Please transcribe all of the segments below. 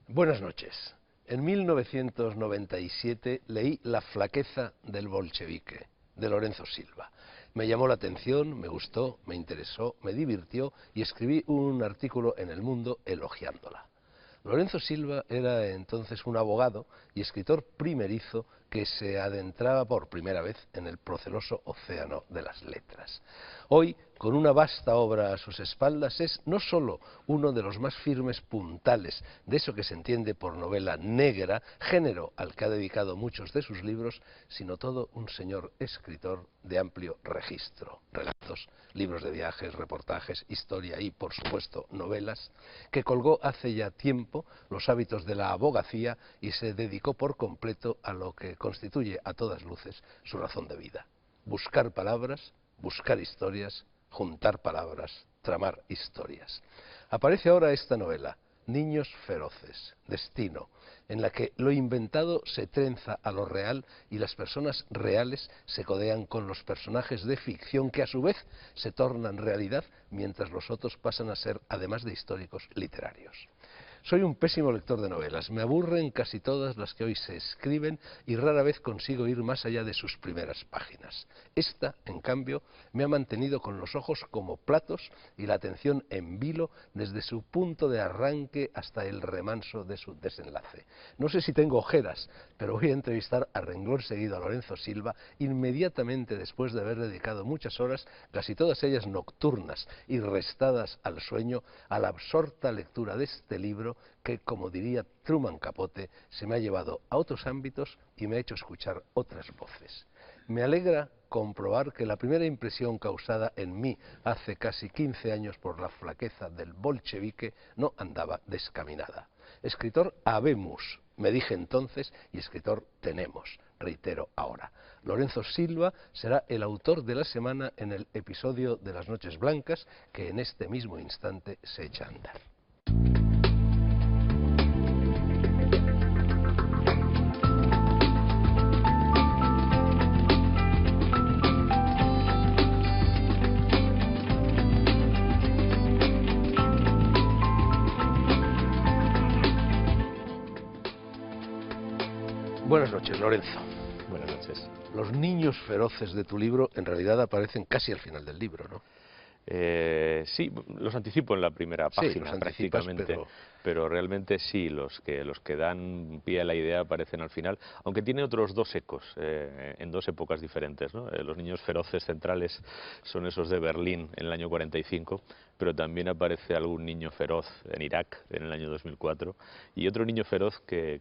Buenas noches. En 1997 leí La flaqueza del bolchevique, de Lorenzo Silva. Me llamó la atención, me gustó, me interesó, me divirtió y escribí un artículo en El Mundo elogiándola. Lorenzo Silva era entonces un abogado y escritor primerizo que se adentraba por primera vez en el proceloso océano de las letras. Hoy, con una vasta obra a sus espaldas, es no solo uno de los más firmes puntales de eso que se entiende por novela negra, género al que ha dedicado muchos de sus libros, sino todo un señor escritor de amplio registro. Relatos, libros de viajes, reportajes, historia y, por supuesto, novelas, que colgó hace ya tiempo los hábitos de la abogacía y se dedicó por completo a lo que constituye a todas luces su razón de vida: buscar palabras, buscar historias, juntar palabras, tramar historias. Aparece ahora esta novela, Niños feroces, Destino, en la que lo inventado se trenza a lo real y las personas reales se codean con los personajes de ficción que a su vez se tornan realidad mientras los otros pasan a ser, además de históricos, literarios. Soy un pésimo lector de novelas, me aburren casi todas las que hoy se escriben y rara vez consigo ir más allá de sus primeras páginas. Esta, en cambio, me ha mantenido con los ojos como platos y la atención en vilo desde su punto de arranque hasta el remanso de su desenlace. No sé si tengo ojeras, pero voy a entrevistar a renglón seguido a Lorenzo Silva inmediatamente después de haber dedicado muchas horas, casi todas ellas nocturnas y restadas al sueño, a la absorta lectura de este libro que, como diría Truman Capote, se me ha llevado a otros ámbitos y me ha hecho escuchar otras voces. Me alegra comprobar que la primera impresión causada en mí hace casi 15 años por la flaqueza del bolchevique no andaba descaminada. Escritor habemos, me dije entonces, y escritor tenemos, reitero ahora. Lorenzo Silva será el autor de la semana en el episodio de Las Noches Blancas que en este mismo instante se echa a andar. Buenas noches, Lorenzo. Buenas noches. Los niños feroces de tu libro en realidad aparecen casi al final del libro, ¿no? Sí, los anticipo en la primera página, los prácticamente, pero realmente sí, los que dan pie a la idea aparecen al final, aunque tiene otros dos ecos en dos épocas diferentes, ¿no? Los niños feroces centrales son esos de Berlín en el año 45, pero también aparece algún niño feroz en Irak en el año 2004 y otro niño feroz que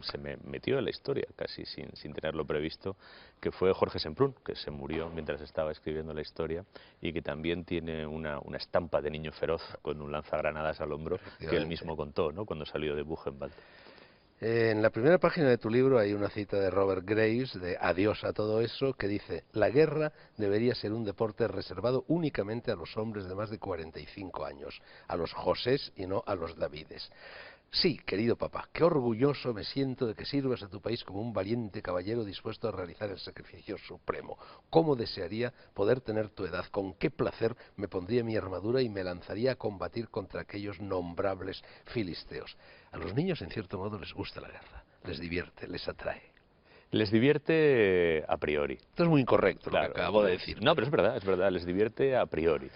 se me metió en la historia casi sin tenerlo previsto, que fue Jorge Semprún, que se murió mientras estaba escribiendo la historia y que también tiene una estampa de niño feroz con un lanzagranadas al hombro que él mismo contó, ¿no?, cuando salió de Buchenwald. En la primera página de tu libro hay una cita de Robert Graves, de Adiós a todo eso, que dice: la guerra debería ser un deporte reservado únicamente a los hombres de más de 45 años, a los Josés y no a los Davides. Sí, querido papá, qué orgulloso me siento de que sirvas a tu país como un valiente caballero dispuesto a realizar el sacrificio supremo. ¿Cómo desearía poder tener tu edad? ¿Con qué placer me pondría mi armadura y me lanzaría a combatir contra aquellos nombrables filisteos? A los niños, en cierto modo, les gusta la guerra, les divierte, les atrae. Les divierte a priori. Esto es muy incorrecto, claro, lo que acabo de decir. No, pero es verdad, les divierte a priori.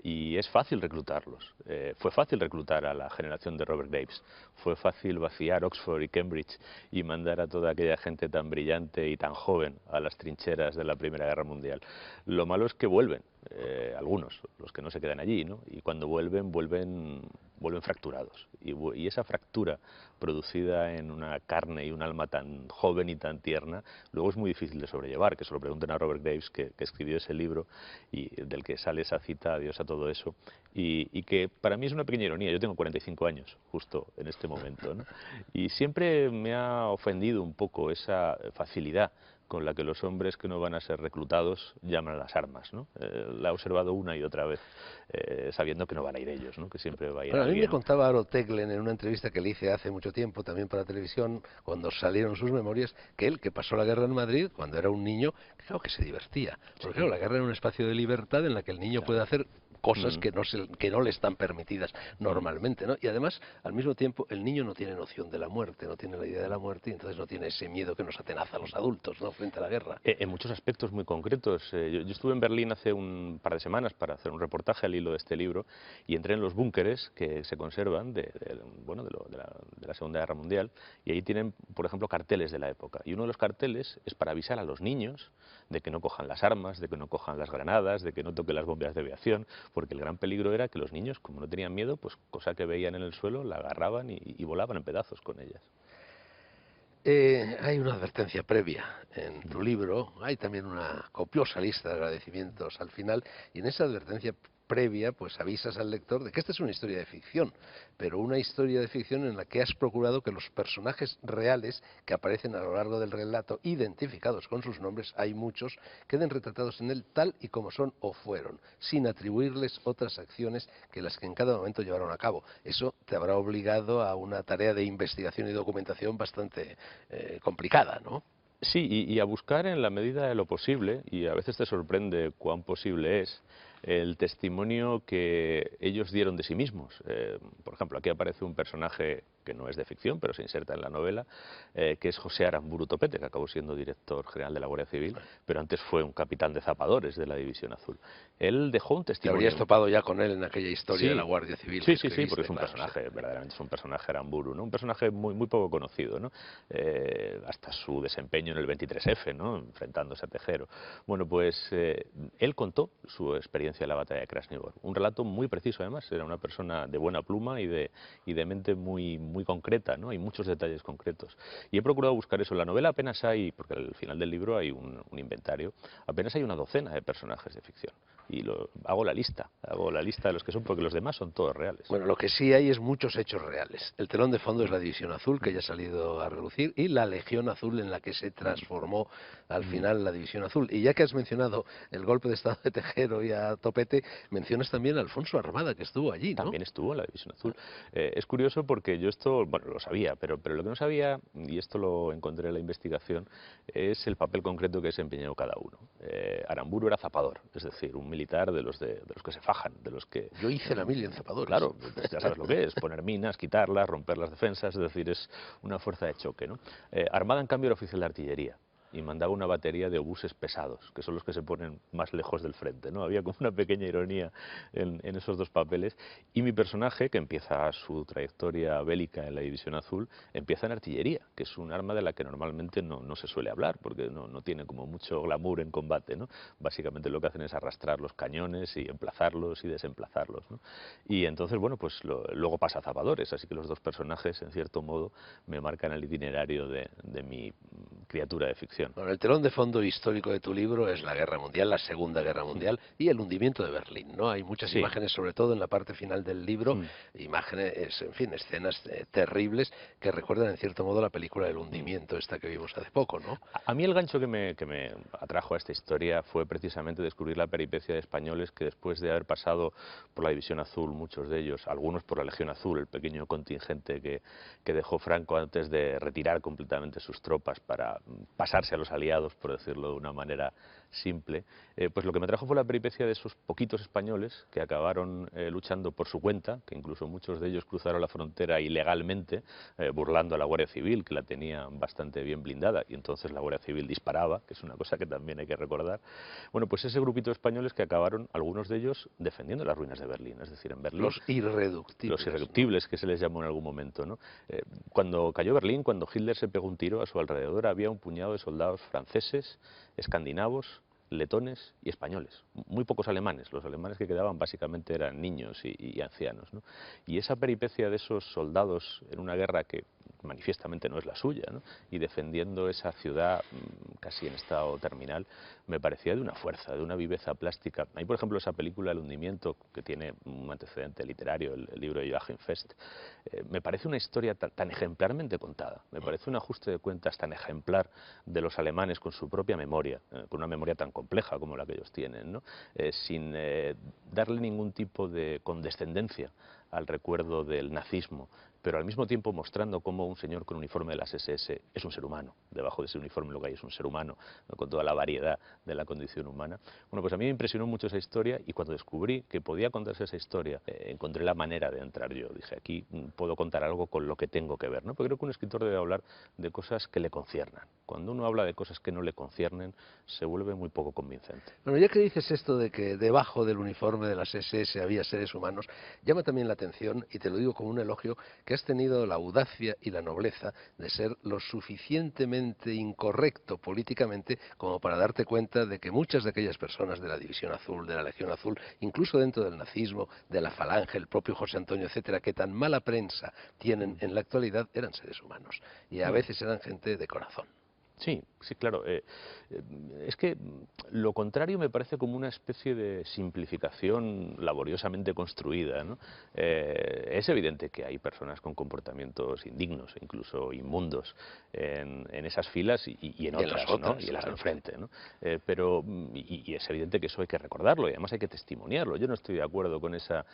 Y es fácil reclutarlos. Fue fácil reclutar a la generación de Robert Graves. Fue fácil vaciar Oxford y Cambridge y mandar a toda aquella gente tan brillante y tan joven a las trincheras de la Primera Guerra Mundial. Lo malo es que vuelven, algunos, los que no se quedan allí, ¿no? Y cuando vuelven fracturados. Y esa fractura producida en una carne y un alma tan joven y tan tierna, luego es muy difícil de sobrellevar, que se lo pregunten a Robert Graves, que escribió ese libro y del que sale esa cita, Adiós a todo eso, y que para mí es una pequeña ironía. Yo tengo 45 años, justo en este momento, ¿no? Y siempre me ha ofendido un poco esa facilidad con la que los hombres que no van a ser reclutados llaman a las armas, ¿no? La he observado una y otra vez, sabiendo que no van a ir ellos, ¿no?, que siempre va a ir Bueno, a mí alguien. me contaba Aro Teglen en una entrevista que le hice hace mucho tiempo, también para televisión, cuando salieron sus memorias, que él, que pasó la guerra en Madrid, cuando era un niño, claro que se divertía. Porque claro, la guerra era un espacio de libertad en la que el niño puede hacer cosas que no le están permitidas normalmente, ¿no? Y además, al mismo tiempo, el niño no tiene noción de la muerte, no tiene la idea de la muerte, y entonces no tiene ese miedo que nos atenaza a los adultos, ¿no?, frente a la guerra. En muchos aspectos muy concretos. Yo estuve en Berlín hace un par de semanas para hacer un reportaje al hilo de este libro y entré en los búnkeres que se conservan de la Segunda Guerra Mundial, y ahí tienen, por ejemplo, carteles de la época. Y uno de los carteles es para avisar a los niños de que no cojan las armas, de que no cojan las granadas, de que no toquen las bombas de aviación, porque el gran peligro era que los niños, como no tenían miedo, pues cosa que veían en el suelo, la agarraban y volaban en pedazos con ellas. Hay una advertencia previa en tu libro, hay también una copiosa lista de agradecimientos al final, y en esa advertencia previa pues avisas al lector de que esta es una historia de ficción, pero una historia de ficción en la que has procurado que los personajes reales que aparecen a lo largo del relato, identificados con sus nombres, hay muchos, queden retratados en él tal y como son o fueron, sin atribuirles otras acciones que las que en cada momento llevaron a cabo. Eso te habrá obligado a una tarea de investigación y documentación bastante complicada, ¿no? Sí, y a buscar en la medida de lo posible, y a veces te sorprende cuán posible es, el testimonio que ellos dieron de sí mismos. Por ejemplo, aquí aparece un personaje que no es de ficción, pero se inserta en la novela, que es José Aramburu Topete, que acabó siendo director general de la Guardia Civil, pero antes fue un capitán de zapadores de la División Azul. Él dejó un Te testimonio. habrías topado ya con él en aquella historia de la Sí, Guardia Civil que sí, porque escribiste, es un claro, sí. personaje, verdaderamente es un personaje Aramburu, ¿no? Un personaje muy poco conocido, ¿no? Hasta su desempeño en el 23F, ¿no?, enfrentándose a Tejero. Bueno, pues él contó su experiencia en la batalla de Krasnaya. Un relato muy preciso, además. Era una persona de buena pluma y de mente muy concreta, ¿no? Hay muchos detalles concretos. Y he procurado buscar eso. En la novela apenas hay, porque al final del libro hay un inventario, apenas hay una docena de personajes de ficción. Y hago la lista de los que son, porque los demás son todos reales. Bueno, lo que sí hay es muchos hechos reales. El telón de fondo es la División Azul, que ya ha salido a relucir, y la Legión Azul, en la que se transformó al final la División Azul. Y ya que has mencionado el golpe de estado de Tejero y a Topete, mencionas también a Alfonso Armada, que estuvo allí, ¿no? También estuvo en la División Azul. Es curioso porque yo esto, bueno, lo sabía, pero lo que no sabía, y esto lo encontré en la investigación, es el papel concreto que desempeñó cada uno. Aramburu era zapador, es decir, un militar de los que se fajan, de los que... Yo hice la mili en zapadores. Claro, ya sabes lo que es, poner minas, quitarlas, romper las defensas, es decir, es una fuerza de choque, ¿no? Armada, en cambio, era oficial de artillería y mandaba una batería de obuses pesados, que son los que se ponen más lejos del frente, ¿no? Había como una pequeña ironía en esos dos papeles. Y mi personaje, que empieza su trayectoria bélica en la División Azul, empieza en artillería, que es un arma de la que normalmente no se suele hablar, porque no tiene como mucho glamour en combate, ¿no? Básicamente lo que hacen es arrastrar los cañones y emplazarlos y desemplazarlos, ¿no? Y entonces, bueno, pues luego pasa a zapadores, así que los dos personajes, en cierto modo, me marcan el itinerario de mi criatura de ficción. Bueno, el telón de fondo histórico de tu libro es la Guerra Mundial, la Segunda Guerra Mundial y el hundimiento de Berlín, ¿no? Hay muchas imágenes, sobre todo en la parte final del libro, imágenes, en fin, escenas terribles que recuerdan en cierto modo la película del hundimiento, esta que vimos hace poco, ¿no? A mí el gancho que me atrajo a esta historia fue precisamente descubrir la peripecia de españoles que, después de haber pasado por la División Azul, muchos de ellos, algunos por la Legión Azul, el pequeño contingente que dejó Franco antes de retirar completamente sus tropas para pasarse a los aliados, por decirlo de una manera simple, pues lo que me trajo fue la peripecia de esos poquitos españoles que acabaron luchando por su cuenta, que incluso muchos de ellos cruzaron la frontera ilegalmente, burlando a la Guardia Civil, que la tenía bastante bien blindada, y entonces la Guardia Civil disparaba, que es una cosa que también hay que recordar. Bueno, pues ese grupito de españoles que acabaron, algunos de ellos, defendiendo las ruinas de Berlín, es decir, en Berlín... Los irreductibles. Los irreductibles, ¿no?, que se les llamó en algún momento, ¿no? Cuando cayó Berlín, cuando Hitler se pegó un tiro, a su alrededor había un puñado de soldados franceses, escandinavos, letones y españoles. Muy pocos alemanes. Los alemanes que quedaban básicamente eran niños y ancianos, ¿no? Y esa peripecia de esos soldados en una guerra que manifiestamente no es la suya, ¿no?, y defendiendo esa ciudad casi en estado terminal, me parecía de una fuerza, de una viveza plástica. Hay, por ejemplo, esa película El hundimiento, que tiene un antecedente literario, el libro de Joachim Fest. Me parece una historia tan ejemplarmente contada, me parece un ajuste de cuentas tan ejemplar de los alemanes con su propia memoria, con una memoria tan compleja como la que ellos tienen, ¿no? Sin darle ningún tipo de condescendencia al recuerdo del nazismo pero al mismo tiempo mostrando cómo un señor con uniforme de las SS es un ser humano. Debajo de ese uniforme lo que hay es un ser humano, ¿no? Con toda la variedad de la condición humana. Bueno, pues a mí me impresionó mucho esa historia, y cuando descubrí que podía contarse esa historia, encontré la manera de entrar yo. Dije, aquí puedo contar algo con lo que tengo que ver, ¿no? Porque creo que un escritor debe hablar de cosas que le conciernan. Cuando uno habla de cosas que no le conciernen, se vuelve muy poco convincente. Bueno, ya que dices esto de que debajo del uniforme de las SS había seres humanos, llama también la atención, y te lo digo como un elogio, que has tenido la audacia y la nobleza de ser lo suficientemente incorrecto políticamente como para darte cuenta de que muchas de aquellas personas de la División Azul, de la Legión Azul, incluso dentro del nazismo, de la Falange, el propio José Antonio, etcétera, que tan mala prensa tienen en la actualidad, eran seres humanos. Y a veces eran gente de corazón. Sí, sí, claro. Es que lo contrario me parece como una especie de simplificación laboriosamente construida, ¿no? Es evidente que hay personas con comportamientos indignos, incluso inmundos, en esas filas y en Y en las otras, ¿no? otras, Y en las del claro. frente, ¿no? Y es evidente que eso hay que recordarlo, y además hay que testimoniarlo. Yo no estoy de acuerdo con esa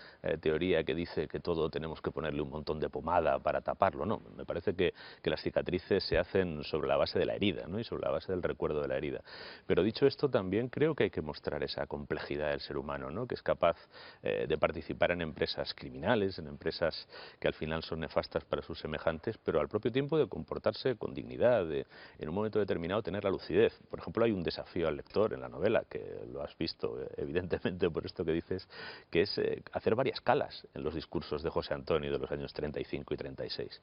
teoría que dice que todo tenemos que ponerle un montón de pomada para taparlo. No, me parece que las cicatrices se hacen sobre la base de la herida, ¿no? Y sobre la base del recuerdo de la herida. Pero dicho esto, también creo que hay que mostrar esa complejidad del ser humano, ¿no? Que es capaz de participar en empresas criminales, en empresas que al final son nefastas para sus semejantes, pero al propio tiempo de comportarse con dignidad, de en un momento determinado tener la lucidez. Por ejemplo, hay un desafío al lector en la novela, que lo has visto evidentemente por esto que dices, que es hacer varias calas en los discursos de José Antonio de los años 35 y 36.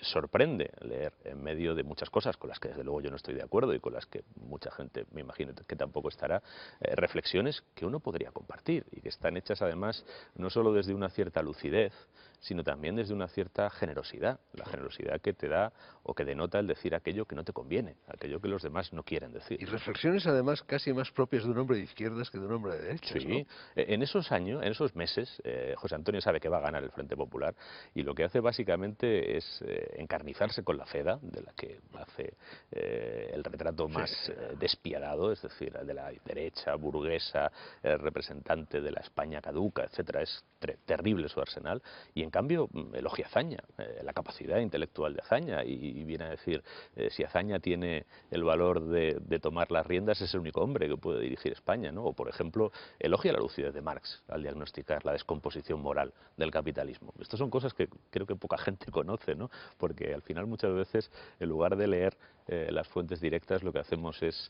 Sorprende leer en medio de muchas cosas con las que desde luego yo no estoy de acuerdo y con las que mucha gente me imagino que tampoco estará, reflexiones que uno podría compartir y que están hechas además no solo desde una cierta lucidez, sino también desde una cierta generosidad, la generosidad que te da o que denota el decir aquello que no te conviene, aquello que los demás no quieren decir. Y reflexiones además casi más propias de un hombre de izquierdas que de un hombre de derechas, ¿no? Sí, en esos años, en esos meses, José Antonio sabe que va a ganar el Frente Popular, y lo que hace básicamente es encarnizarse con la FEDA, de la que hace el retrato Sí. más despiadado, es decir, de la derecha burguesa, representante de la España caduca, etcétera. Es terrible su arsenal, y en cambio elogia a Azaña, la capacidad intelectual de Azaña, y viene a decir, si Azaña tiene el valor de tomar las riendas, es el único hombre que puede dirigir España, ¿no? O, por ejemplo, elogia la lucidez de Marx al diagnosticar la descomposición moral del capitalismo. Estas son cosas que creo que poca gente conoce, ¿no? Porque al final muchas veces, en lugar de leer las fuentes directas, lo que hacemos es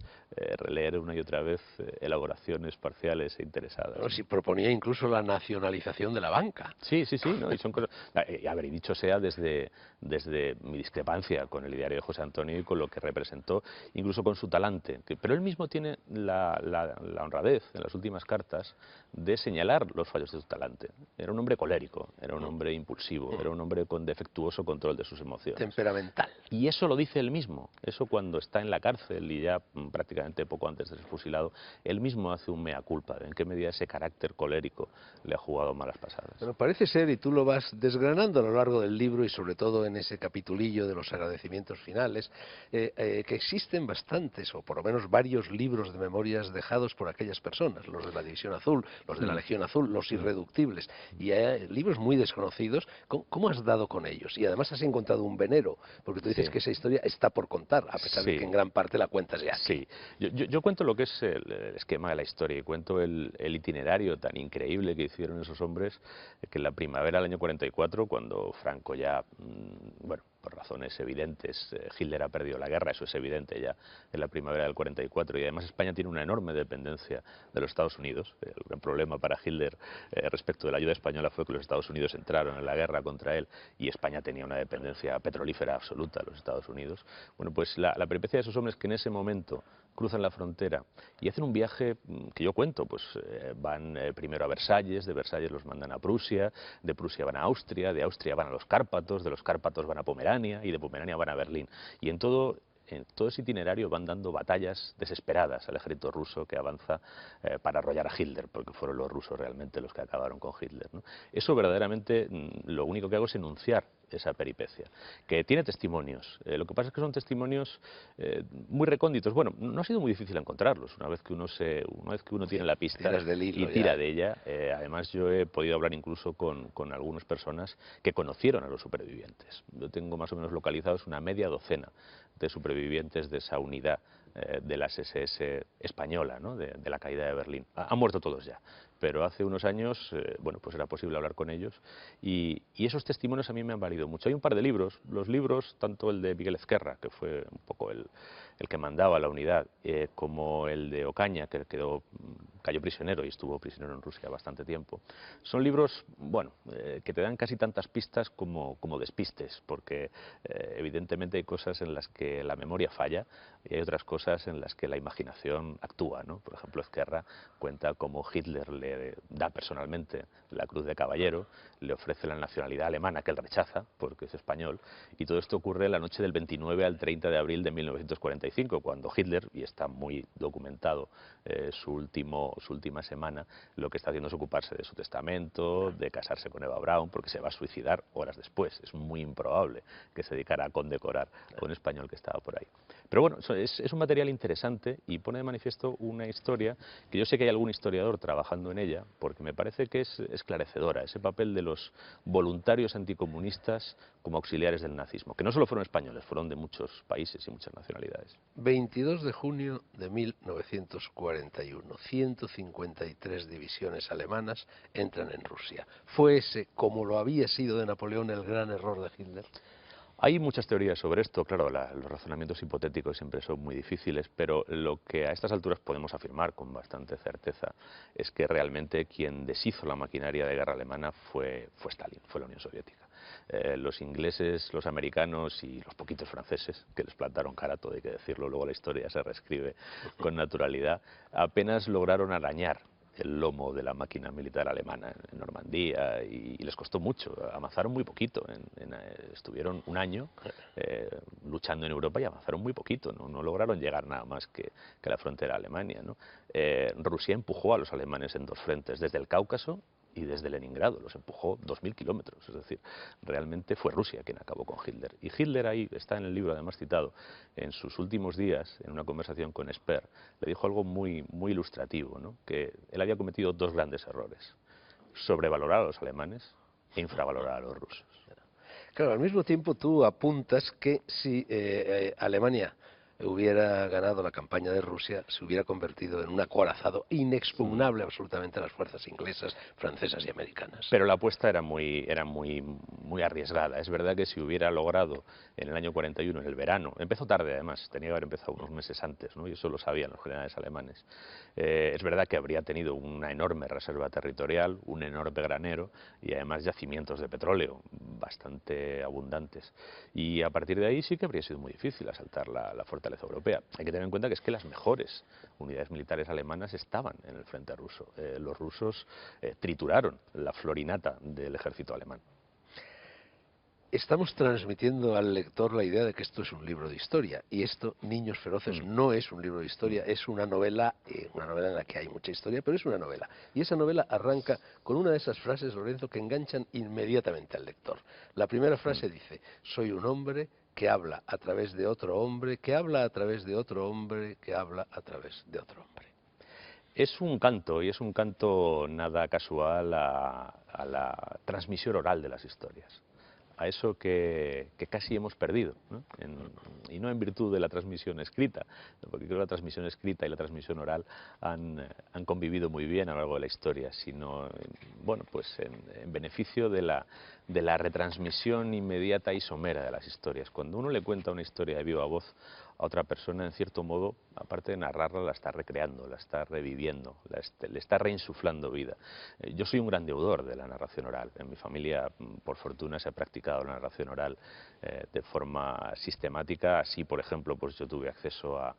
releer una y otra vez elaboraciones parciales e interesadas, Bueno, ¿no? si proponía incluso la nacionalización de la banca. Sí, sí, sí, ¿no? Y son cosas. A ver, y dicho sea desde mi discrepancia con el ideario de José Antonio y con lo que representó, incluso con su talante. Pero él mismo tiene la honradez en las últimas cartas de señalar los fallos de su talante. Era un hombre colérico, era un hombre impulsivo, era un hombre con defectuoso control de sus emociones. Temperamental. Y eso lo dice él mismo. Eso, cuando está en la cárcel y ya prácticamente poco antes de ser fusilado, él mismo hace un mea culpa de en qué medida ese carácter colérico le ha jugado malas pasadas. Bueno, parece ser, y tú lo vas desgranando a lo largo del libro y sobre todo en ese capitulillo de los agradecimientos finales, que existen bastantes, o por lo menos varios libros de memorias dejados por aquellas personas, los de la División Azul, los de la Legión Azul, los irreductibles, y hay libros muy desconocidos. ¿Cómo has dado con ellos? Y además has encontrado un venero, porque tú dices Sí. que esa historia está por contar, a pesar de que Sí, en gran parte la cuentas ya aquí. sí. Yo cuento lo que es el esquema de la historia, y cuento el itinerario tan increíble que hicieron esos hombres, que en la primavera del año 44, cuando Franco ya, bueno, por razones evidentes, Hitler ha perdido la guerra, eso es evidente ya en la primavera del 44, y además España tiene una enorme dependencia de los Estados Unidos. El gran problema para Hitler respecto de la ayuda española fue que los Estados Unidos entraron en la guerra contra él, y España tenía una dependencia petrolífera absoluta de los Estados Unidos. Bueno, pues la peripecia de esos hombres que en ese momento cruzan la frontera y hacen un viaje que yo cuento, pues van primero a Versalles, de Versalles los mandan a Prusia, de Prusia van a Austria, de Austria van a los Cárpatos, de los Cárpatos van a Pomerania y de Pomerania van a Berlín. Y en todo ese itinerario van dando batallas desesperadas al ejército ruso que avanza para arrollar a Hitler, porque fueron los rusos realmente los que acabaron con Hitler, ¿no? Eso verdaderamente lo único que hago es enunciar esa peripecia, que tiene testimonios. Lo que pasa es que son testimonios muy recónditos. Bueno, no ha sido muy difícil encontrarlos una vez que uno tiene la pista y tira de ella. Además, yo he podido hablar incluso con algunas personas que conocieron a los supervivientes. Yo tengo más o menos localizados una media docena de supervivientes de esa unidad de las SS española, ¿no? de la caída de Berlín. Han muerto todos ya, pero hace unos años, bueno, pues era posible hablar con ellos y esos testimonios a mí me han valido mucho. Hay un par de libros, los libros, tanto el de Miguel Ezquerra, que fue un poco el que mandaba la unidad, como el de Ocaña, que cayó prisionero y estuvo prisionero en Rusia bastante tiempo. Son libros, bueno, que te dan casi tantas pistas como despistes, porque evidentemente hay cosas en las que la memoria falla y hay otras cosas en las que la imaginación actúa, ¿no? Por ejemplo, Ezquerra cuenta cómo Hitler le da personalmente la Cruz de Caballero, le ofrece la nacionalidad alemana que él rechaza porque es español, y todo esto ocurre la noche del 29 al 30 de abril de 1945, cuando Hitler, y está muy documentado su última semana, lo que está haciendo es ocuparse de su testamento, de casarse con Eva Braun, porque se va a suicidar horas después. Es muy improbable que se dedicara a condecorar a un español que estaba por ahí. Pero bueno, es un material interesante y pone de manifiesto una historia que yo sé que hay algún historiador trabajando en ella, porque me parece que es esclarecedora, ese papel de los voluntarios anticomunistas como auxiliares del nazismo, que no solo fueron españoles, fueron de muchos países y muchas nacionalidades. 22 de junio de 1941, 153 divisiones alemanas entran en Rusia. ¿Fue ese, como lo había sido de Napoleón, el gran error de Hitler? Hay muchas teorías sobre esto, claro, los razonamientos hipotéticos siempre son muy difíciles, pero lo que a estas alturas podemos afirmar con bastante certeza es que realmente quien deshizo la maquinaria de guerra alemana fue Stalin, fue la Unión Soviética. Los ingleses, los americanos y los poquitos franceses, que les plantaron cara, todo hay que decirlo, luego la historia se reescribe con naturalidad, apenas lograron arañar el lomo de la máquina militar alemana en Normandía y les costó mucho, avanzaron muy poquito, estuvieron un año luchando en Europa y avanzaron muy poquito, no lograron llegar nada más que a la frontera de Alemania, ¿no? Rusia empujó a los alemanes en dos frentes, desde el Cáucaso y desde Leningrado, los empujó 2000 kilómetros, es decir, realmente fue Rusia quien acabó con Hitler. Y Hitler, ahí está en el libro además citado, en sus últimos días, en una conversación con Speer, le dijo algo muy ilustrativo, ¿no? Que él había cometido dos grandes errores: sobrevalorar a los alemanes e infravalorar a los rusos. Claro, al mismo tiempo tú apuntas que si Alemania hubiera ganado la campaña de Rusia, se hubiera convertido en un acorazado inexpugnable absolutamente a las fuerzas inglesas, francesas y americanas. Pero la apuesta era muy arriesgada. Es verdad que si hubiera logrado en el año 41, en el verano, empezó tarde además, tenía que haber empezado unos meses antes, ¿no? Y eso lo sabían los generales alemanes. Es verdad que habría tenido una enorme reserva territorial, un enorme granero y además yacimientos de petróleo bastante abundantes. Y a partir de ahí sí que habría sido muy difícil asaltar la fortaleza europea. Hay que tener en cuenta que es que las mejores unidades militares alemanas estaban en el frente ruso. Los rusos trituraron la florinata del ejército alemán. Estamos transmitiendo al lector la idea de que esto es un libro de historia, y esto, Niños Feroces, no es un libro de historia, es una novela en la que hay mucha historia, pero es una novela. Y esa novela arranca con una de esas frases, Lorenzo, que enganchan inmediatamente al lector. La primera frase dice: soy un hombre que habla a través de otro hombre, que habla a través de otro hombre, que habla a través de otro hombre. Es un canto, y es un canto nada casual a la transmisión oral de las historias, a eso que casi hemos perdido, ¿no? Y no en virtud de la transmisión escrita, porque creo que la transmisión escrita y la transmisión oral han convivido muy bien a lo largo de la historia, sino bueno, pues en beneficio de la retransmisión inmediata y somera de las historias. Cuando uno le cuenta una historia de viva voz a otra persona, en cierto modo, aparte de narrarla, la está recreando, la está reviviendo, le está reinsuflando vida. Yo soy un gran deudor de la narración oral. En mi familia, por fortuna, se ha practicado la narración oral de forma sistemática. Así, por ejemplo, pues yo tuve acceso a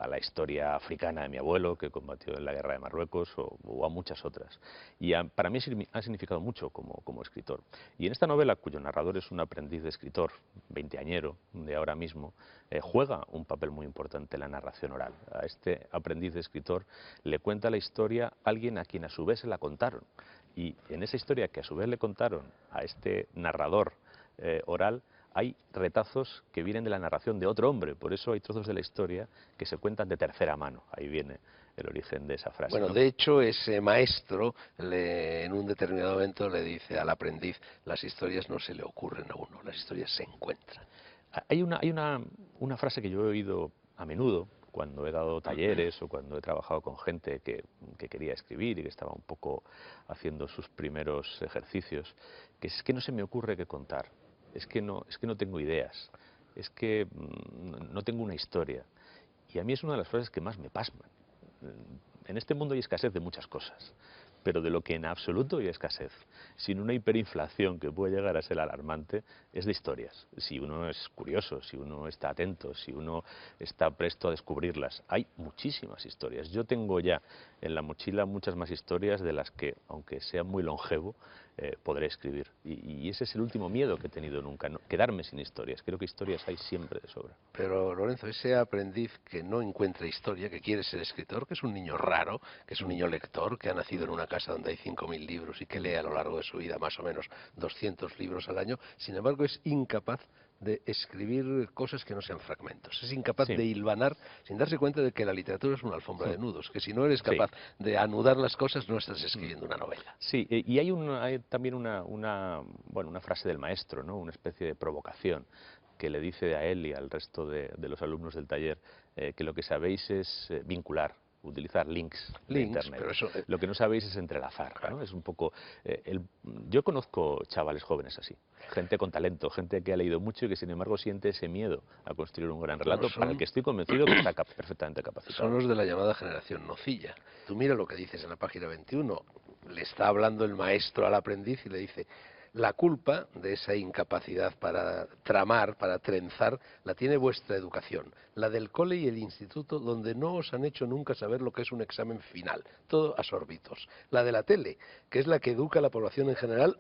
la historia africana de mi abuelo, que combatió en la guerra de Marruecos, o a muchas otras. Y para mí ha significado mucho como escritor. Y en esta novela, cuyo narrador es un aprendiz de escritor, veinteañero, de ahora mismo, juega un papel muy importante en la narración oral. A este aprendiz de escritor le cuenta la historia alguien a quien a su vez se la contaron. Y en esa historia que a su vez le contaron a este narrador oral, hay retazos que vienen de la narración de otro hombre. Por eso hay trozos de la historia que se cuentan de tercera mano. Ahí viene el origen de esa frase. Bueno, ¿no? de hecho, ese maestro en un determinado momento le dice al aprendiz, las historias no se le ocurren a uno, las historias se encuentran. Hay una frase que yo he oído a menudo cuando he dado talleres o cuando he trabajado con gente que quería escribir y que estaba un poco haciendo sus primeros ejercicios, que es que no se me ocurre qué contar, es que no tengo ideas, es que no tengo una historia. Y a mí es una de las frases que más me pasman. En este mundo hay escasez de muchas cosas, pero de lo que en absoluto hay escasez, sin una hiperinflación que puede llegar a ser alarmante, es de historias. Si uno es curioso, si uno está atento, si uno está presto a descubrirlas. Hay muchísimas historias. Yo tengo ya en la mochila muchas más historias de las que, aunque sea muy longevo, podré escribir. Y ese es el último miedo que he tenido nunca, ¿no? Quedarme sin historias. Creo que historias hay siempre de sobra. Pero Lorenzo, ese aprendiz que no encuentra historia, que quiere ser escritor, que es un niño raro, que es un niño lector, que ha nacido en una casa donde hay 5.000 libros y que lee a lo largo de su vida más o menos 200 libros al año, sin embargo es incapaz de escribir cosas que no sean fragmentos. Es incapaz Sí. de hilvanar sin darse cuenta de que la literatura es una alfombra de nudos, que si no eres Sí. capaz de anudar las cosas no estás escribiendo una novela. Sí, y hay también bueno, una frase del maestro, ¿no? Una especie de provocación que le dice a él y al resto de los alumnos del taller que lo que sabéis es vincular, utilizar links de Links, Internet. pero eso, Lo que no sabéis es entrelazar, ¿no? claro. Es un poco... yo conozco chavales jóvenes así, gente con talento, gente que ha leído mucho y que sin embargo siente ese miedo a construir un gran Bueno, relato para el que estoy convencido que está perfectamente son capacitado. los de la llamada generación nocilla. Tú mira lo que dices en la página 21. Le está hablando el maestro al aprendiz y le dice, la culpa de esa incapacidad para tramar, para trenzar, la tiene vuestra educación, la del cole y el instituto, donde no os han hecho nunca saber lo que es un examen final, todo a sorbitos. La de la tele, que es la que educa a la población en general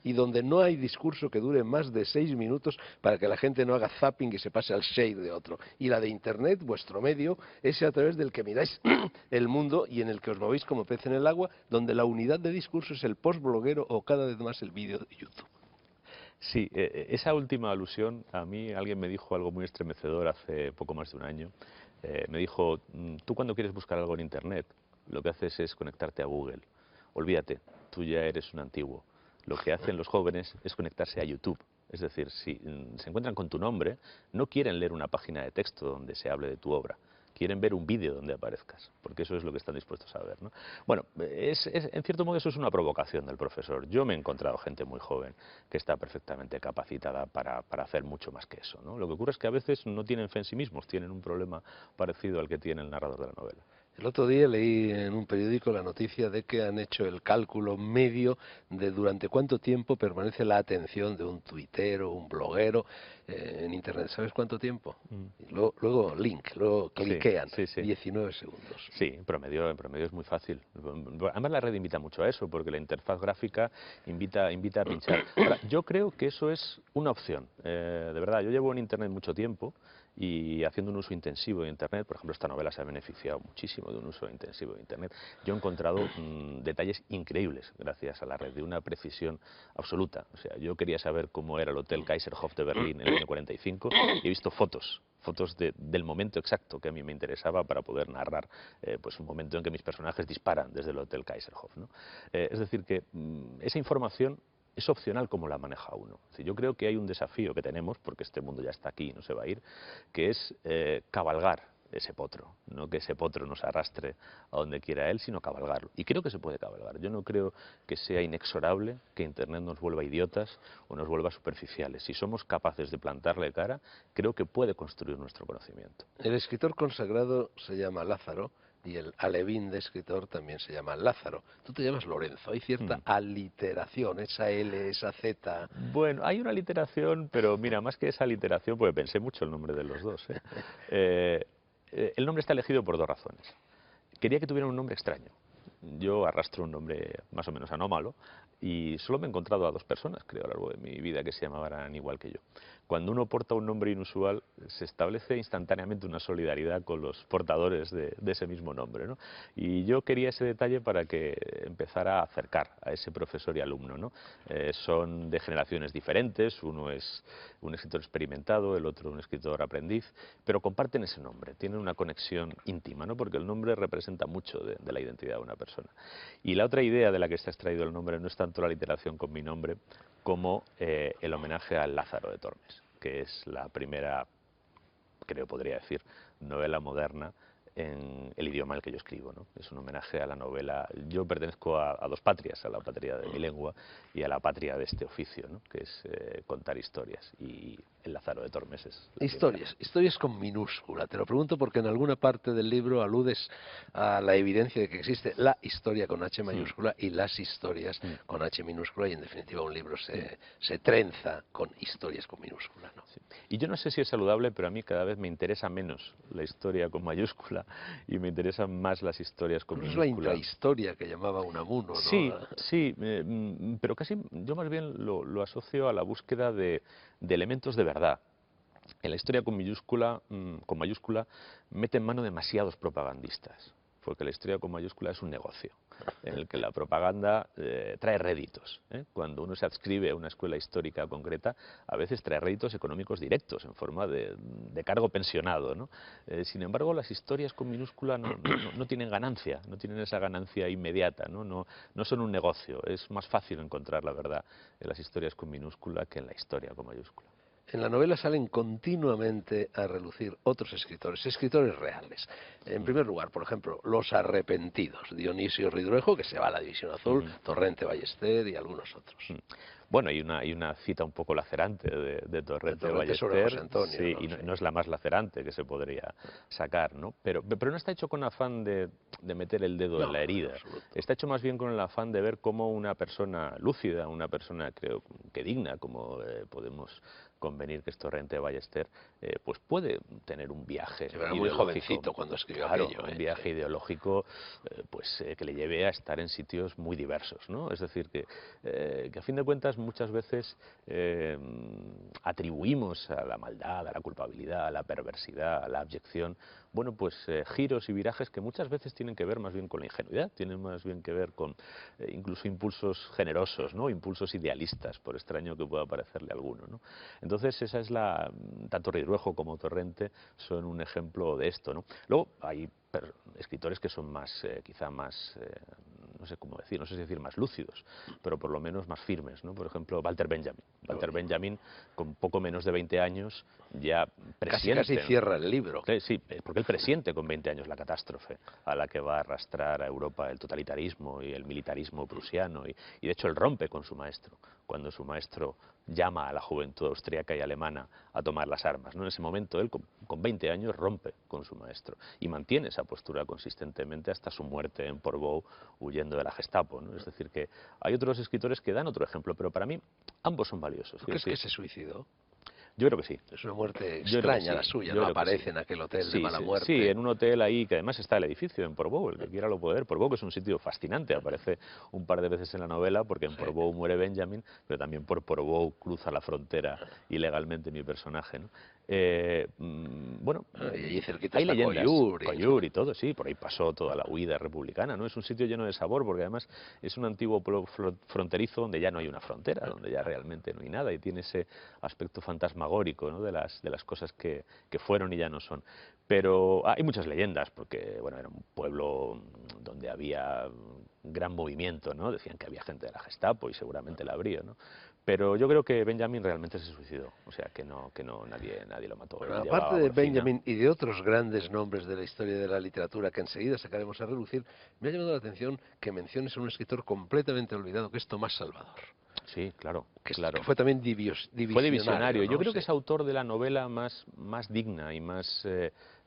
y donde no hay discurso que dure más de 6 minutos para que la gente no haga zapping y se pase al shade de otro. Y la de Internet, vuestro medio, ese a través del que miráis el mundo y en el que os movéis como pez en el agua, donde la unidad de discurso es el post bloguero o cada vez más el vídeo de YouTube. Sí, esa última alusión, a mí alguien me dijo algo muy estremecedor hace poco más de un año. Me dijo, tú cuando quieres buscar algo en Internet, lo que haces es conectarte a Google. Olvídate, tú ya eres un antiguo. Lo que hacen los jóvenes es conectarse a YouTube. Es decir, si se encuentran con tu nombre, no quieren leer una página de texto donde se hable de tu obra. Quieren ver un vídeo donde aparezcas, porque eso es lo que están dispuestos a ver, ¿no? Bueno, en cierto modo eso es una provocación del profesor. Yo me he encontrado gente muy joven que está perfectamente capacitada para hacer mucho más que eso, ¿no? Lo que ocurre es que a veces no tienen fe en sí mismos, tienen un problema parecido al que tiene el narrador de la novela. El otro día leí en un periódico la noticia de que han hecho el cálculo medio de durante cuánto tiempo permanece la atención de un tuitero, un bloguero en Internet. ¿Sabes cuánto tiempo? Y luego link, luego Sí, cliquean, sí, sí. 19 segundos. Sí, en promedio es muy fácil. Además la red invita mucho a eso, porque la interfaz gráfica invita a pinchar. Ahora, yo creo que eso es una opción. De verdad, yo llevo en Internet mucho tiempo y haciendo un uso intensivo de Internet, por ejemplo, esta novela se ha beneficiado muchísimo de un uso intensivo de Internet. Yo he encontrado detalles increíbles gracias a la red, de una precisión absoluta. O sea, yo quería saber cómo era el Hotel Kaiserhof de Berlín en el año 45 y he visto fotos del momento exacto que a mí me interesaba para poder narrar pues un momento en que mis personajes disparan desde el Hotel Kaiserhof, ¿no? Es decir, que esa información es opcional como la maneja uno. Es decir, yo creo que hay un desafío que tenemos, porque este mundo ya está aquí y no se va a ir, que es cabalgar ese potro, no que ese potro nos arrastre a donde quiera él, sino cabalgarlo. Y creo que se puede cabalgar. Yo no creo que sea inexorable que Internet nos vuelva idiotas o nos vuelva superficiales. Si somos capaces de plantarle cara, creo que puede construir nuestro conocimiento. El escritor consagrado se llama Lázaro y el alevín de escritor también se llama Lázaro. Tú te llamas Lorenzo. Hay cierta Mm. aliteración, esa L, esa Z. Bueno, hay una literación, pero mira, más que esa literación, porque pensé mucho el nombre de los dos, ¿eh? El nombre está elegido por dos razones. Quería que tuviera un nombre extraño. Yo arrastro un nombre más o menos anómalo y solo me he encontrado a dos personas, creo, a lo largo de mi vida que se llamaban igual que yo. Cuando uno porta un nombre inusual, se establece instantáneamente una solidaridad con los portadores de ese mismo nombre, ¿no? Y yo quería ese detalle para que empezara a acercar a ese profesor y alumno, ¿no? Son de generaciones diferentes, uno es un escritor experimentado, el otro un escritor aprendiz, pero comparten ese nombre, tienen una conexión íntima, ¿no? Porque el nombre representa mucho de la identidad de una persona. Y la otra idea de la que está extraído el nombre no es tanto la literación con mi nombre como el homenaje al Lázaro de Tormes, que es la primera, creo podría decir, novela moderna en el idioma en el que yo escribo, ¿no? Es un homenaje a la novela. Yo pertenezco a dos patrias, a la patria de mi lengua y a la patria de este oficio, ¿no? Que es contar historias. Y el Lázaro de Tormes es la primera. Historias con minúscula. Te lo pregunto porque en alguna parte del libro aludes a la evidencia de que existe la historia con H Mm, mayúscula y las historias mm, con H minúscula, y en definitiva un libro mm. se trenza con historias con minúscula, ¿no? Sí. Y yo no sé si es saludable, pero a mí cada vez me interesa menos la historia con mayúscula y me interesan más las historias con Incluso es la minúscula. intrahistoria que llamaba Unamuno, Sí, ¿no? sí, pero casi yo más bien lo asocio a la búsqueda de elementos de verdad. En la historia con mayúscula, mete en mano demasiados propagandistas, porque la historia con mayúscula es un negocio, en el que la propaganda trae réditos, ¿eh? Cuando uno se adscribe a una escuela histórica concreta, a veces trae réditos económicos directos, en forma de cargo pensionado, ¿no? Sin embargo, las historias con minúscula no tienen ganancia, no tienen esa ganancia inmediata, ¿no? No son un negocio, es más fácil encontrar la verdad en las historias con minúscula que en la historia con mayúscula. En la novela salen continuamente a relucir otros escritores, escritores reales. En Mm. primer lugar, por ejemplo, Los Arrepentidos, Dionisio Ridruejo, que se va a la División Azul, Ujú. Torrente Ballester y algunos Mm. otros. Bueno, hay una cita un poco lacerante de De Torrente Torrente sobre José Ballester, Antonio, sí, ¿no? y Sí. no es la más lacerante que se podría sacar, ¿no? Pero no está hecho con afán de meter el dedo en No, la en herida. absoluto. Está hecho más bien con el afán de ver cómo una persona lúcida, una persona creo que digna, como podemos convenir que es Torrente Ballester, pues puede tener un viaje Se era muy ideológico. jovencito cuando escribió Claro, aquello, un ¿eh? Sí. viaje ideológico que le lleve a estar en sitios muy diversos, ¿no? Es decir, que a fin de cuentas muchas veces atribuimos a la maldad, a la culpabilidad, a la perversidad, a la abyección, bueno, pues giros y virajes que muchas veces tienen que ver más bien con la ingenuidad, tienen más bien que ver con incluso impulsos generosos, ¿no? Impulsos idealistas, por extraño que pueda parecerle a alguno, ¿no? Entonces esa es tanto Ridruejo como Torrente son un ejemplo de esto, ¿no? Luego hay escritores que son más, quizá más, no sé cómo decir, no sé si decir más lúcidos, pero por lo menos más firmes, ¿no? Por ejemplo, Walter Benjamin. Walter Benjamin, con poco menos de 20 años, ya Casi presiente, cierra el libro. sí, porque él presiente con 20 años la catástrofe a la que va a arrastrar a Europa el totalitarismo y el militarismo prusiano, y de hecho él rompe con su maestro, cuando su maestro llama a la juventud austríaca y alemana a tomar las armas, ¿no? En ese momento él, con 20 años, rompe con su maestro y mantiene esa postura consistentemente hasta su muerte en Portbou, huyendo de la Gestapo, ¿no? Es decir, que hay otros escritores que dan otro ejemplo, pero para mí ambos son valiosos. ¿Tú Quiero crees que decir, se suicidó? yo creo que sí. Es una muerte Yo creo que extraña sí, la suya, yo no creo que sí. aparece en aquel hotel de Sí, mala sí, sí, muerte. en un hotel ahí que además está el edificio en Portbou, el que quiera lo puede ver. Portbou, que es un sitio fascinante, aparece un par de veces en la novela porque en Sí. Portbou muere Benjamin, pero también por Portbou cruza la frontera ilegalmente mi personaje, ¿no? Bueno, Y allí cerquita hay está leyendas, Coyur. Coyur y todo, sí, por ahí pasó toda la huida republicana, ¿no? Es un sitio lleno de sabor porque además es un antiguo pueblo fronterizo donde ya no hay una frontera, donde ya realmente no hay nada y tiene ese aspecto fantasmagórico, ¿no? De las cosas que fueron y ya no son. Pero hay muchas leyendas, porque bueno, era un pueblo donde había gran movimiento, ¿no? Decían que había gente de la Gestapo y seguramente la habría, ¿no? Pero yo creo que Benjamin realmente se suicidó, o sea, que no, nadie lo mató. Bueno, Él aparte llevaba de morfina. Benjamin y de otros grandes nombres de la historia de la literatura que enseguida sacaremos a relucir, me ha llamado la atención que menciones a un escritor completamente olvidado, que es Tomás Salvador, Sí, claro, que claro. fue también Fue divisionario, divisionario. Yo ¿no? creo que Sí. es autor de la novela más digna y más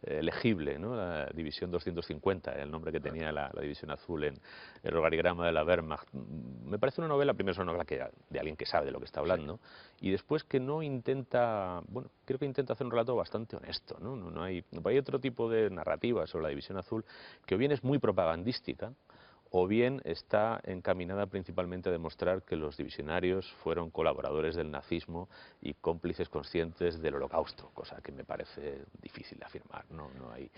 legible, ¿no? La División 250, el nombre que tenía la División Azul en el organigrama de la Wehrmacht. Me parece una novela, primero es una novela de alguien que sabe de lo que está Sí. hablando, y después que no intenta, bueno, creo que intenta hacer un relato bastante honesto, ¿no? No hay otro tipo de narrativa sobre la División Azul que o bien es muy propagandística, o bien está encaminada principalmente a demostrar que los divisionarios fueron colaboradores del nazismo y cómplices conscientes del Holocausto, cosa que me parece difícil de afirmar. No hay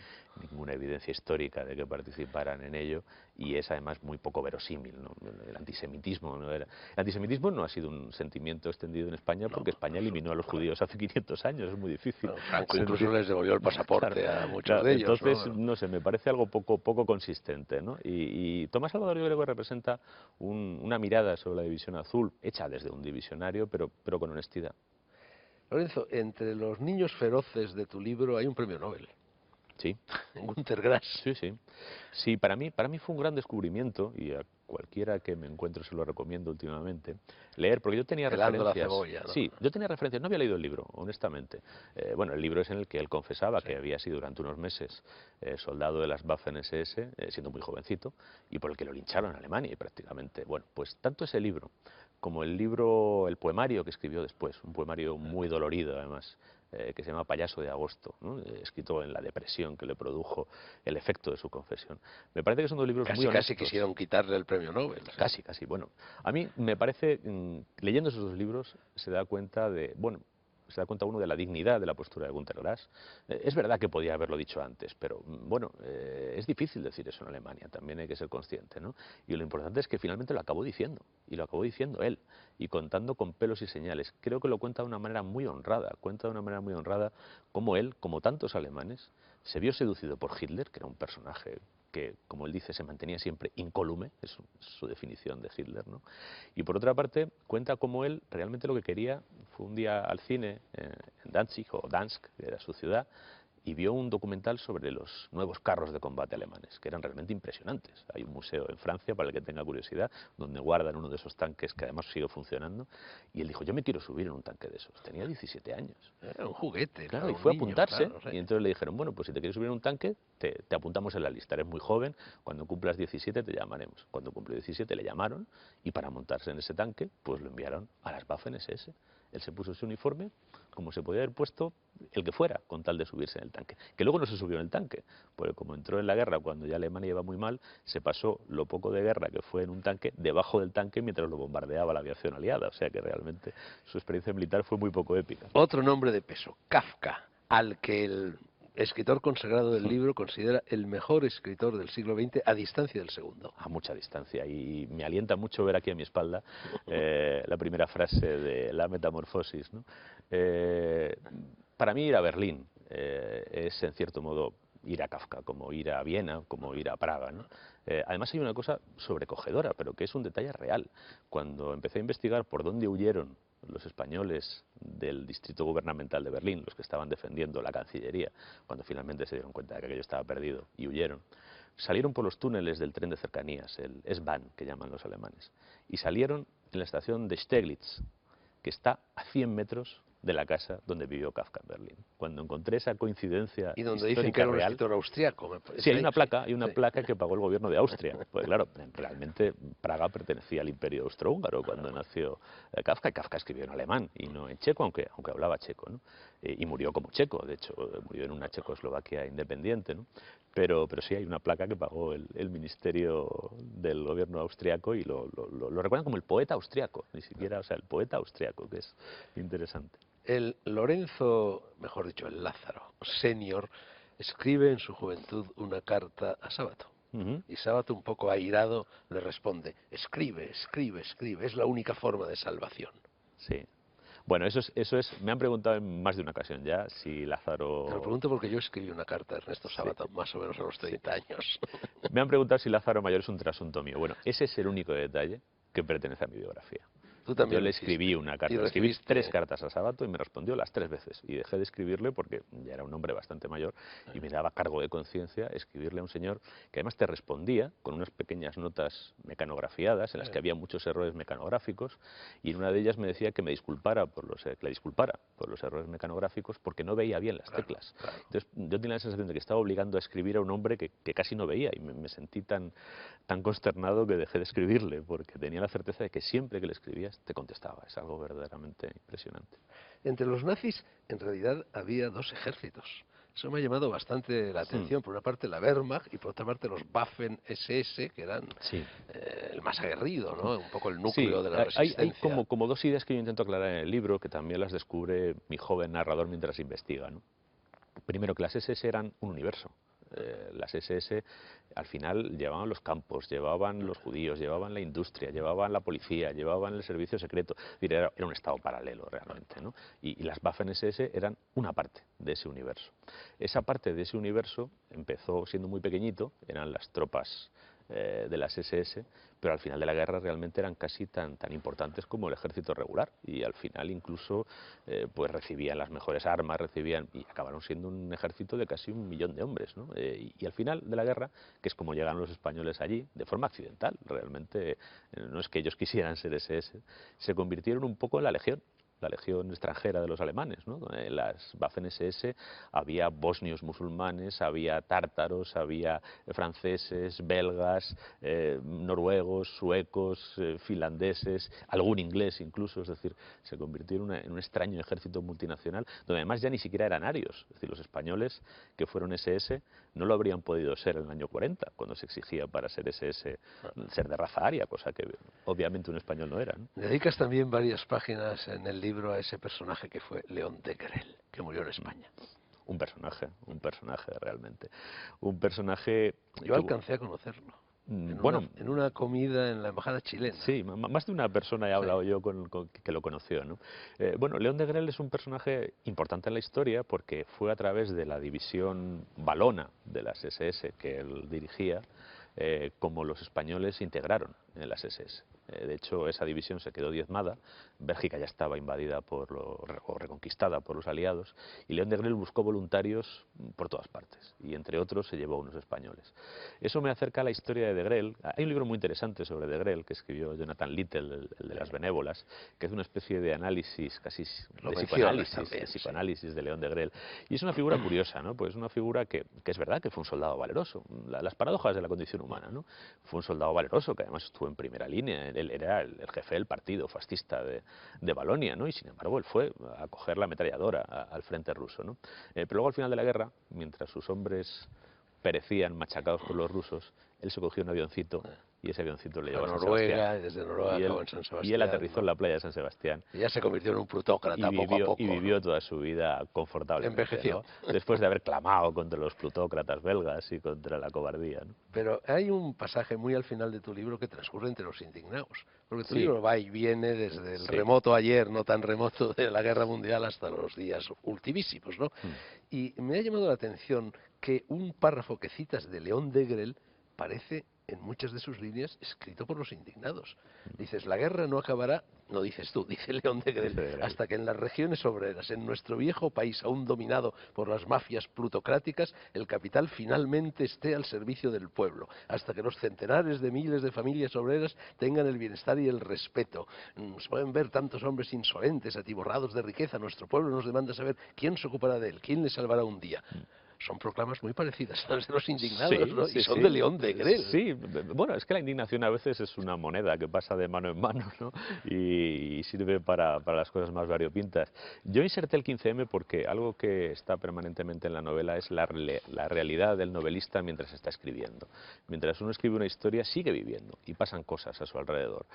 ninguna evidencia histórica de que participaran en ello y es además muy poco verosímil, ¿no? El antisemitismo el antisemitismo no ha sido un sentimiento extendido en España porque España eliminó a los judíos hace 500 años, es muy difícil. Bueno, Franco incluso les devolvió el pasaporte a muchos de ellos, entonces, ¿no? no sé, me parece algo poco consistente, ¿no? Y Tomás Salvador yo creo que representa una mirada sobre la división azul, hecha desde un divisionario, pero con honestidad. Lorenzo, entre los niños feroces de tu libro hay un premio Nobel, Sí. Günter Grass. Sí, sí. Sí, para mí fue un gran descubrimiento, y a cualquiera que me encuentre se lo recomiendo últimamente, leer, porque yo tenía Pelando la referencias. cebolla, ¿no? Sí, yo tenía referencias, no había leído el libro, honestamente. Bueno, el libro es en el que él confesaba que había sido durante unos meses soldado de las Waffen-SS, siendo muy jovencito, y por el que lo lincharon en Alemania, y prácticamente. Bueno, pues tanto ese libro como el poemario que escribió después, un poemario muy dolorido además, que se llama Payaso de Agosto, ¿no? Escrito en la depresión que le produjo el efecto de su confesión. Me parece que son dos libros muy honestos. Casi quisieron quitarle el premio Nobel. Casi. Bueno, a mí me parece, leyendo esos dos libros, se da cuenta uno de la dignidad de la postura de Günter Grass. Es verdad que podía haberlo dicho antes, pero bueno, es difícil decir eso en Alemania, también hay que ser consciente, ¿no? Y lo importante es que finalmente lo acabó diciendo, y lo acabó diciendo él, y contando con pelos y señales. Creo que lo cuenta de una manera muy honrada, cómo él, como tantos alemanes, se vio seducido por Hitler, que era un personaje que, como él dice, se mantenía siempre incólume, es su definición de Hitler, ¿no? Y por otra parte, cuenta cómo él realmente lo que quería fue un día al cine en Danzig o Dansk, que era su ciudad, y vio un documental sobre los nuevos carros de combate alemanes, que eran realmente impresionantes. Hay un museo en Francia, para el que tenga curiosidad, donde guardan uno de esos tanques que además sigue funcionando, y él dijo, yo me quiero subir en un tanque de esos. Tenía 17 años. Era un juguete, Claro, para y un fue a niño, apuntarse, claro, sí. y entonces le dijeron, bueno, pues si te quieres subir en un tanque, te apuntamos en la lista, eres muy joven, cuando cumplas 17 te llamaremos. Cuando cumplió 17 le llamaron, y para montarse en ese tanque, pues lo enviaron a las Waffen-SS. Él se puso ese uniforme, como se podía haber puesto el que fuera, con tal de subirse en el tanque. Que luego no se subió en el tanque, porque como entró en la guerra cuando ya Alemania iba muy mal, se pasó lo poco de guerra que fue en un tanque, debajo del tanque mientras lo bombardeaba la aviación aliada. O sea que realmente su experiencia militar fue muy poco épica. Otro nombre de peso, Kafka, al que el escritor consagrado del libro considera el mejor escritor del siglo XX a distancia del segundo. A mucha distancia, y me alienta mucho ver aquí a mi espalda la primera frase de La Metamorfosis, ¿no? Para mí ir a Berlín es en cierto modo ir a Kafka, como ir a Viena, como ir a Praga, ¿no? Además hay una cosa sobrecogedora, pero que es un detalle real. Cuando empecé a investigar por dónde huyeron los españoles del distrito gubernamental de Berlín, los que estaban defendiendo la Cancillería, cuando finalmente se dieron cuenta de que aquello estaba perdido y huyeron, salieron por los túneles del tren de cercanías, el S-Bahn, que llaman los alemanes, y salieron en la estación de Steglitz, que está a 100 metros de la casa donde vivió Kafka en Berlín. Cuando encontré esa coincidencia Y donde histórica dicen que era un real, escritor austriaco. sí, hay una placa, Sí. que pagó el gobierno de Austria. Pues claro, realmente Praga pertenecía al Imperio Austrohúngaro cuando nació Kafka, y Kafka escribió en alemán y no en checo, aunque hablaba checo, ¿no? Y murió como checo, de hecho, murió en una Checoslovaquia independiente, ¿no? Pero sí hay una placa que pagó el ministerio del gobierno austriaco y lo recuerdan como el poeta austriaco, ni siquiera, o sea, el poeta austriaco, que es interesante. El Lorenzo, mejor dicho, el Lázaro senior, escribe en su juventud una carta a Sábato. Ujú. Y Sábato, un poco airado, le responde, escribe, escribe, escribe, es la única forma de salvación. Sí. Bueno, eso es, me han preguntado en más de una ocasión ya si Te lo Lázaro. pregunto porque yo escribí una carta a Ernesto Sí, Sábato, más o menos a los sí. 30 años. Me han preguntado si Lázaro Mayor es un trasunto mío. Bueno, ese es el único detalle que pertenece a mi biografía. Tú Yo también lo le hiciste. escribí una Y carta, escribí 3 recibiste... cartas a Sábato y me respondió las 3 veces. Y dejé de escribirle porque ya era un hombre bastante mayor y me daba cargo de conciencia escribirle a un señor que además te respondía con unas pequeñas notas mecanografiadas en las que había muchos errores mecanográficos, y en una de ellas me decía que me disculpara que le disculpara por los errores mecanográficos porque no veía bien las teclas. Claro. Entonces yo tenía la sensación de que estaba obligando a escribir a un hombre que casi no veía, y me sentí tan consternado que dejé de escribirle, porque tenía la certeza de que siempre que le escribías te contestaba. Es algo verdaderamente impresionante. Entre los nazis, en realidad, había dos ejércitos. Eso me ha llamado bastante la atención. Por una parte la Wehrmacht y por otra parte los Waffen-SS, que eran Sí. el más aguerrido, ¿no? Un poco el Sí, núcleo de la hay resistencia. como dos ideas que yo intento aclarar en el libro, que también las descubre mi joven narrador mientras investiga, ¿no? Primero, que las SS eran un universo. Las SS al final llevaban los campos, llevaban los judíos, llevaban la industria, llevaban la policía, llevaban el servicio secreto. Es decir, era un estado paralelo realmente, ¿no? Y las Waffen-SS eran una parte de ese universo. Esa parte de ese universo empezó siendo muy pequeñito, eran las tropas de las SS, pero al final de la guerra realmente eran casi tan importantes como el ejército regular, y al final incluso pues recibían las mejores armas, y acabaron siendo un ejército de casi 1 millón de hombres, ¿no? Y al final de la guerra, que es como llegan los españoles allí, de forma accidental, realmente no es que ellos quisieran ser SS, se convirtieron un poco en la legión extranjera de los alemanes, ¿no? En las Waffen-SS había bosnios musulmanes, había tártaros, había franceses, belgas, noruegos, suecos, finlandeses, algún inglés incluso. Es decir, se convirtió en un extraño ejército multinacional, donde además ya ni siquiera eran arios. Es decir, los españoles que fueron SS no lo habrían podido ser en el año 40, cuando se exigía para ser SS ser de raza aria, cosa que obviamente un español no era, ¿no? Dedicas también varias páginas en el libro a ese personaje que fue León de Grel, que murió en España. Un personaje realmente. Un personaje Yo alcancé a conocerlo bueno, en una comida en la embajada chilena. sí, más de una persona he Sí. hablado yo que lo conoció, ¿no? Bueno, León de Grel es un personaje importante en la historia porque fue a través de la división valona de las SS que él dirigía, como los españoles se integraron en las SS. De hecho, esa división se quedó diezmada, Bélgica ya estaba invadida o reconquistada por los aliados, y León de Grel buscó voluntarios por todas partes, y entre otros se llevó a unos españoles. Eso me acerca a la historia de Grel. Hay un libro muy interesante sobre de Grel que escribió Jonathan Little, el de las benévolas, que es una especie de análisis, casi Lo de mencionas psicoanálisis, también, de de León de Grel. Y es una figura curiosa, ¿no? Pues es una figura que es verdad que fue un soldado valeroso, las paradojas de la condición humana, ¿no? Fue un soldado valeroso que además estuvo en primera línea. Él era el jefe del partido fascista de Valonia, ¿no? Y sin embargo él fue a coger la ametralladora al frente ruso, ¿no? Pero luego al final de la guerra, mientras sus hombres perecían machacados por los rusos, él se cogió un avioncito y ese avioncito le Fue llevó a a San Sebastián. Noruega y desde Noruega acabó en San Y él Sebastián, aterrizó en ¿no? la playa de San Sebastián Y ya se convirtió en un plutócrata poco a y poco, ¿no? vivió toda su vida confortablemente, Envejeció. ¿no? Después de haber clamado contra los plutócratas belgas y contra la cobardía, ¿no? Pero hay un pasaje muy al final de tu libro que transcurre entre los indignados. Porque tu Sí, libro va y viene desde el sí. remoto ayer, no tan remoto, de la Guerra Mundial hasta los días ultimísimos, ¿no? Mm. Y me ha llamado la atención que un párrafo que citas de León de Grel parece en muchas de sus líneas escrito por los indignados. Dices, la guerra no acabará, no dices tú, dice León de Grel, Ese de Grel. hasta que en las regiones obreras, en nuestro viejo país aún dominado por las mafias plutocráticas, el capital finalmente esté al servicio del pueblo, hasta que los centenares de miles de familias obreras tengan el bienestar y el respeto. Se pueden ver tantos hombres insolentes, atiborrados de riqueza. Nuestro pueblo nos demanda saber quién se ocupará de él, quién le salvará un día. Son proclamas muy parecidas a las de los indignados, Sí, ¿no? Y sí, son de sí. León de Grel. Sí, bueno, es que la indignación a veces es una moneda que pasa de mano en mano, ¿no? Y sirve para las cosas más variopintas. Yo inserté el 15M porque algo que está permanentemente en la novela es la realidad del novelista mientras está escribiendo. Mientras uno escribe una historia, sigue viviendo y pasan cosas a su alrededor.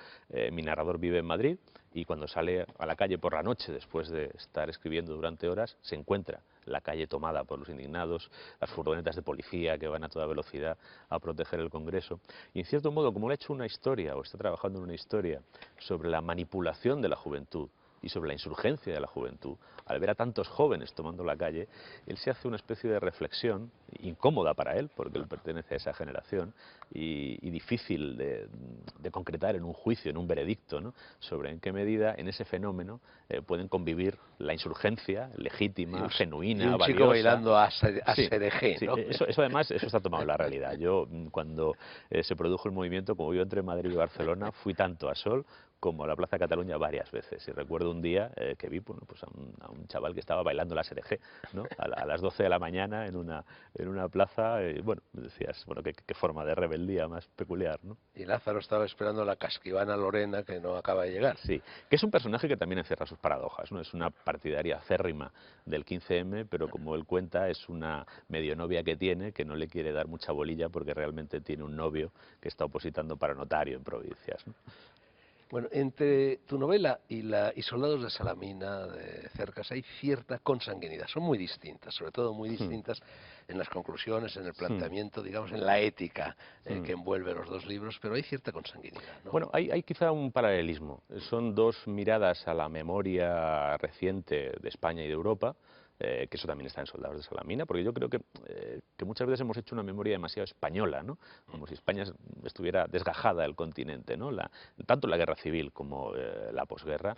Mi narrador vive en Madrid y cuando sale a la calle por la noche, después de estar escribiendo durante horas, se encuentra la calle tomada por los indignados, las furgonetas de policía que van a toda velocidad a proteger el Congreso. Y en cierto modo, como él ha hecho una historia o está trabajando en una historia sobre la manipulación de la juventud y sobre la insurgencia de la juventud, al ver a tantos jóvenes tomando la calle, él se hace una especie de reflexión incómoda para él, porque él pertenece a esa generación, y difícil de concretar en un juicio, en un veredicto, ¿no? Sobre en qué medida en ese fenómeno pueden convivir la insurgencia legítima, Y genuina, un chico valiosa. bailando a Sí, Serejé, sí, ¿no? eso además, eso está tomado en la realidad. Yo, cuando se produjo el movimiento, como yo entre Madrid y Barcelona, fui tanto a Sol como a la Plaza Cataluña varias veces. Y recuerdo un día que vi bueno, pues a un chaval que estaba bailando la SRG, ¿no? A las 12 de la mañana en una plaza, y bueno, decías, bueno, qué forma de rebeldía más peculiar, ¿no? Y Lázaro estaba esperando la casquivana Lorena, que no acaba de llegar. Sí, que es un personaje que también encierra sus paradojas, ¿no? Es una partidaria acérrima del 15M, pero como él cuenta, es una medio novia que tiene, que no le quiere dar mucha bolilla porque realmente tiene un novio que está opositando para notario en provincias, ¿no? Bueno, entre tu novela y Soldados de Salamina, de Cercas, hay cierta consanguinidad. Son muy distintas, sobre todo muy Hmm, distintas en las conclusiones, en el hmm, planteamiento, digamos, en la ética hmm. que envuelve los dos libros, pero hay cierta consanguinidad, ¿no? Bueno, hay quizá un paralelismo. Son dos miradas a la memoria reciente de España y de Europa, que eso también está en Soldados de Salamina, porque yo creo que muchas veces hemos hecho una memoria demasiado española, ¿no? Como si España estuviera desgajada del continente, ¿no? Tanto la guerra civil como la posguerra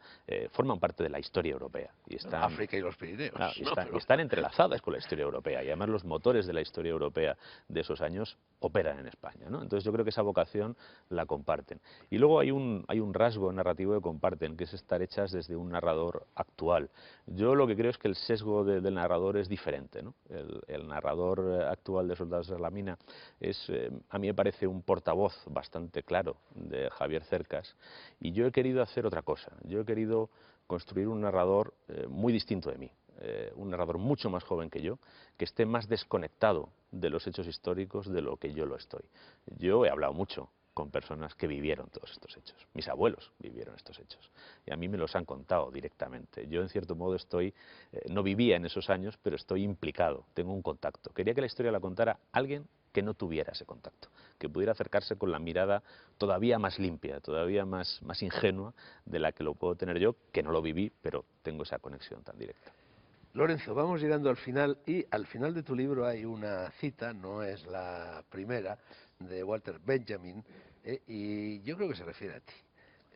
forman parte de la historia europea y Bueno, están, África y los Pirineos, ¿no? y están entrelazadas con la historia europea, y además los motores de la historia europea de esos años operan en España, ¿no? Entonces yo creo que esa vocación la comparten. Y luego hay un rasgo narrativo que comparten, que es estar hechas desde un narrador actual. Yo lo que creo es que el sesgo del narrador es diferente, ¿no? El narrador actual de Soldados de Salamina es, a mí me parece un portavoz bastante claro de Javier Cercas, y yo he querido hacer otra cosa. Yo he querido construir un narrador muy distinto de mí. Un narrador mucho más joven que yo, que esté más desconectado de los hechos históricos de lo que yo lo estoy. Yo he hablado mucho con personas que vivieron todos estos hechos. Mis abuelos vivieron estos hechos y a mí me los han contado directamente. Yo, en cierto modo, no vivía en esos años, pero estoy implicado, tengo un contacto. Quería que la historia la contara alguien que no tuviera ese contacto, que pudiera acercarse con la mirada todavía más limpia, todavía más ingenua de la que lo puedo tener yo, que no lo viví, pero tengo esa conexión tan directa. Lorenzo, vamos llegando al final y al final de tu libro hay una cita, no es la primera, de Walter Benjamin, y yo creo que se refiere a ti.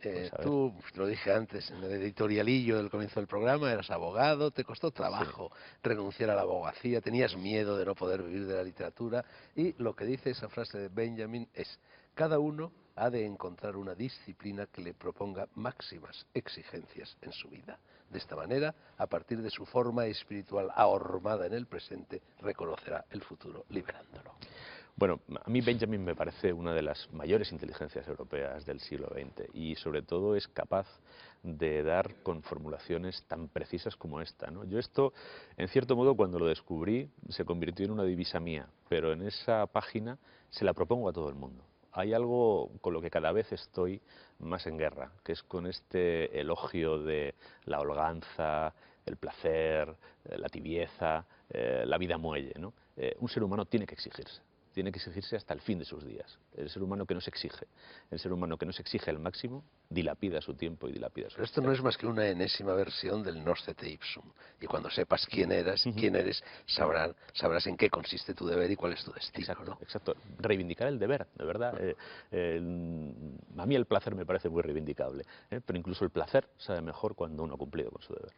Pues a ver, Tú, lo dije antes, en el editorialillo del comienzo del programa, eras abogado, te costó sí. trabajo renunciar a la abogacía, tenías miedo de no poder vivir de la literatura, y lo que dice esa frase de Benjamin es: cada uno ha de encontrar una disciplina que le proponga máximas exigencias en su vida. De esta manera, a partir de su forma espiritual ahormada en el presente, reconocerá el futuro liberándolo. Bueno, a mí Benjamin me parece una de las mayores inteligencias europeas del siglo XX y sobre todo es capaz de dar con formulaciones tan precisas como esta, ¿no? Yo esto, en cierto modo, cuando lo descubrí, se convirtió en una divisa mía, pero en esa página se la propongo a todo el mundo. Hay algo con lo que cada vez estoy más en guerra, que es con este elogio de la holganza, el placer, la tibieza, la vida muelle, ¿no? Un ser humano tiene que exigirse hasta el fin de sus días. El ser humano que no se exige, el ser humano que no se exige al máximo, dilapida su tiempo y dilapida su Pero esto no es existencia. más que una enésima versión del Nocete Ipsum. Y cuando sepas Ujú. quién eres, sabrás en qué consiste tu deber y cuál es tu destino, Exacto, ¿no? exacto. Reivindicar el deber, de verdad. A mí el placer me parece muy reivindicable, pero incluso el placer sabe mejor cuando uno ha cumplido con su deber.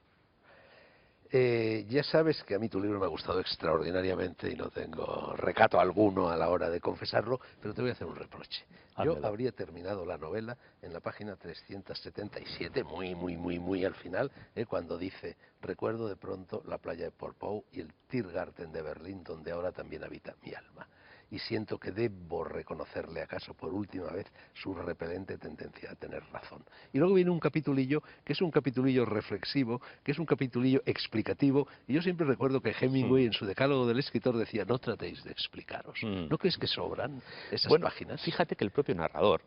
Ya sabes que a mí tu libro me ha gustado extraordinariamente y no tengo recato alguno a la hora de confesarlo, pero te voy a hacer un reproche. Yo Házmelo. habría terminado la novela en la página 377, muy al final, cuando dice: recuerdo de pronto la playa de Portbou y el Tiergarten de Berlín, donde ahora también habita mi alma. Y siento que debo reconocerle acaso por última vez su repelente tendencia a tener razón. Y luego viene un capitulillo que es un capitulillo reflexivo, que es un capitulillo explicativo, y yo siempre recuerdo que Hmm. Hemingway en su decálogo del escritor decía: no tratéis de explicaros. Hmm. ¿No crees que sobran esas Bueno, páginas? fíjate que el propio narrador,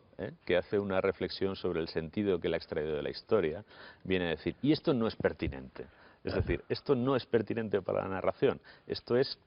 que hace una reflexión sobre el sentido que él ha extraído de la historia, viene a decir, y esto no es pertinente. Es decir, esto no es pertinente para la narración, esto es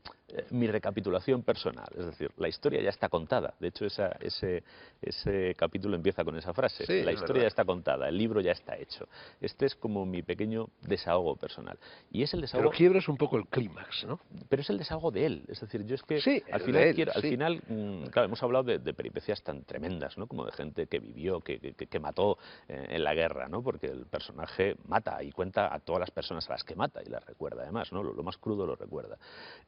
mi recapitulación personal. Es decir, la historia ya está contada. De hecho, ese capítulo empieza con esa frase. Sí, La es historia ya verdad. está contada, el libro ya está hecho. Este es como mi pequeño desahogo personal. Y es el Pero desahogo, quiebras un poco el clímax, ¿no? pero es el desahogo de él. Es decir, yo es que Sí, al el final de él, sí. claro, hemos hablado de peripecias tan tremendas, ¿no? Como de gente que vivió, que mató en la guerra, ¿no? Porque el personaje mata y cuenta a todas las personas a las que mata y las recuerda además, ¿no? Lo más crudo lo recuerda.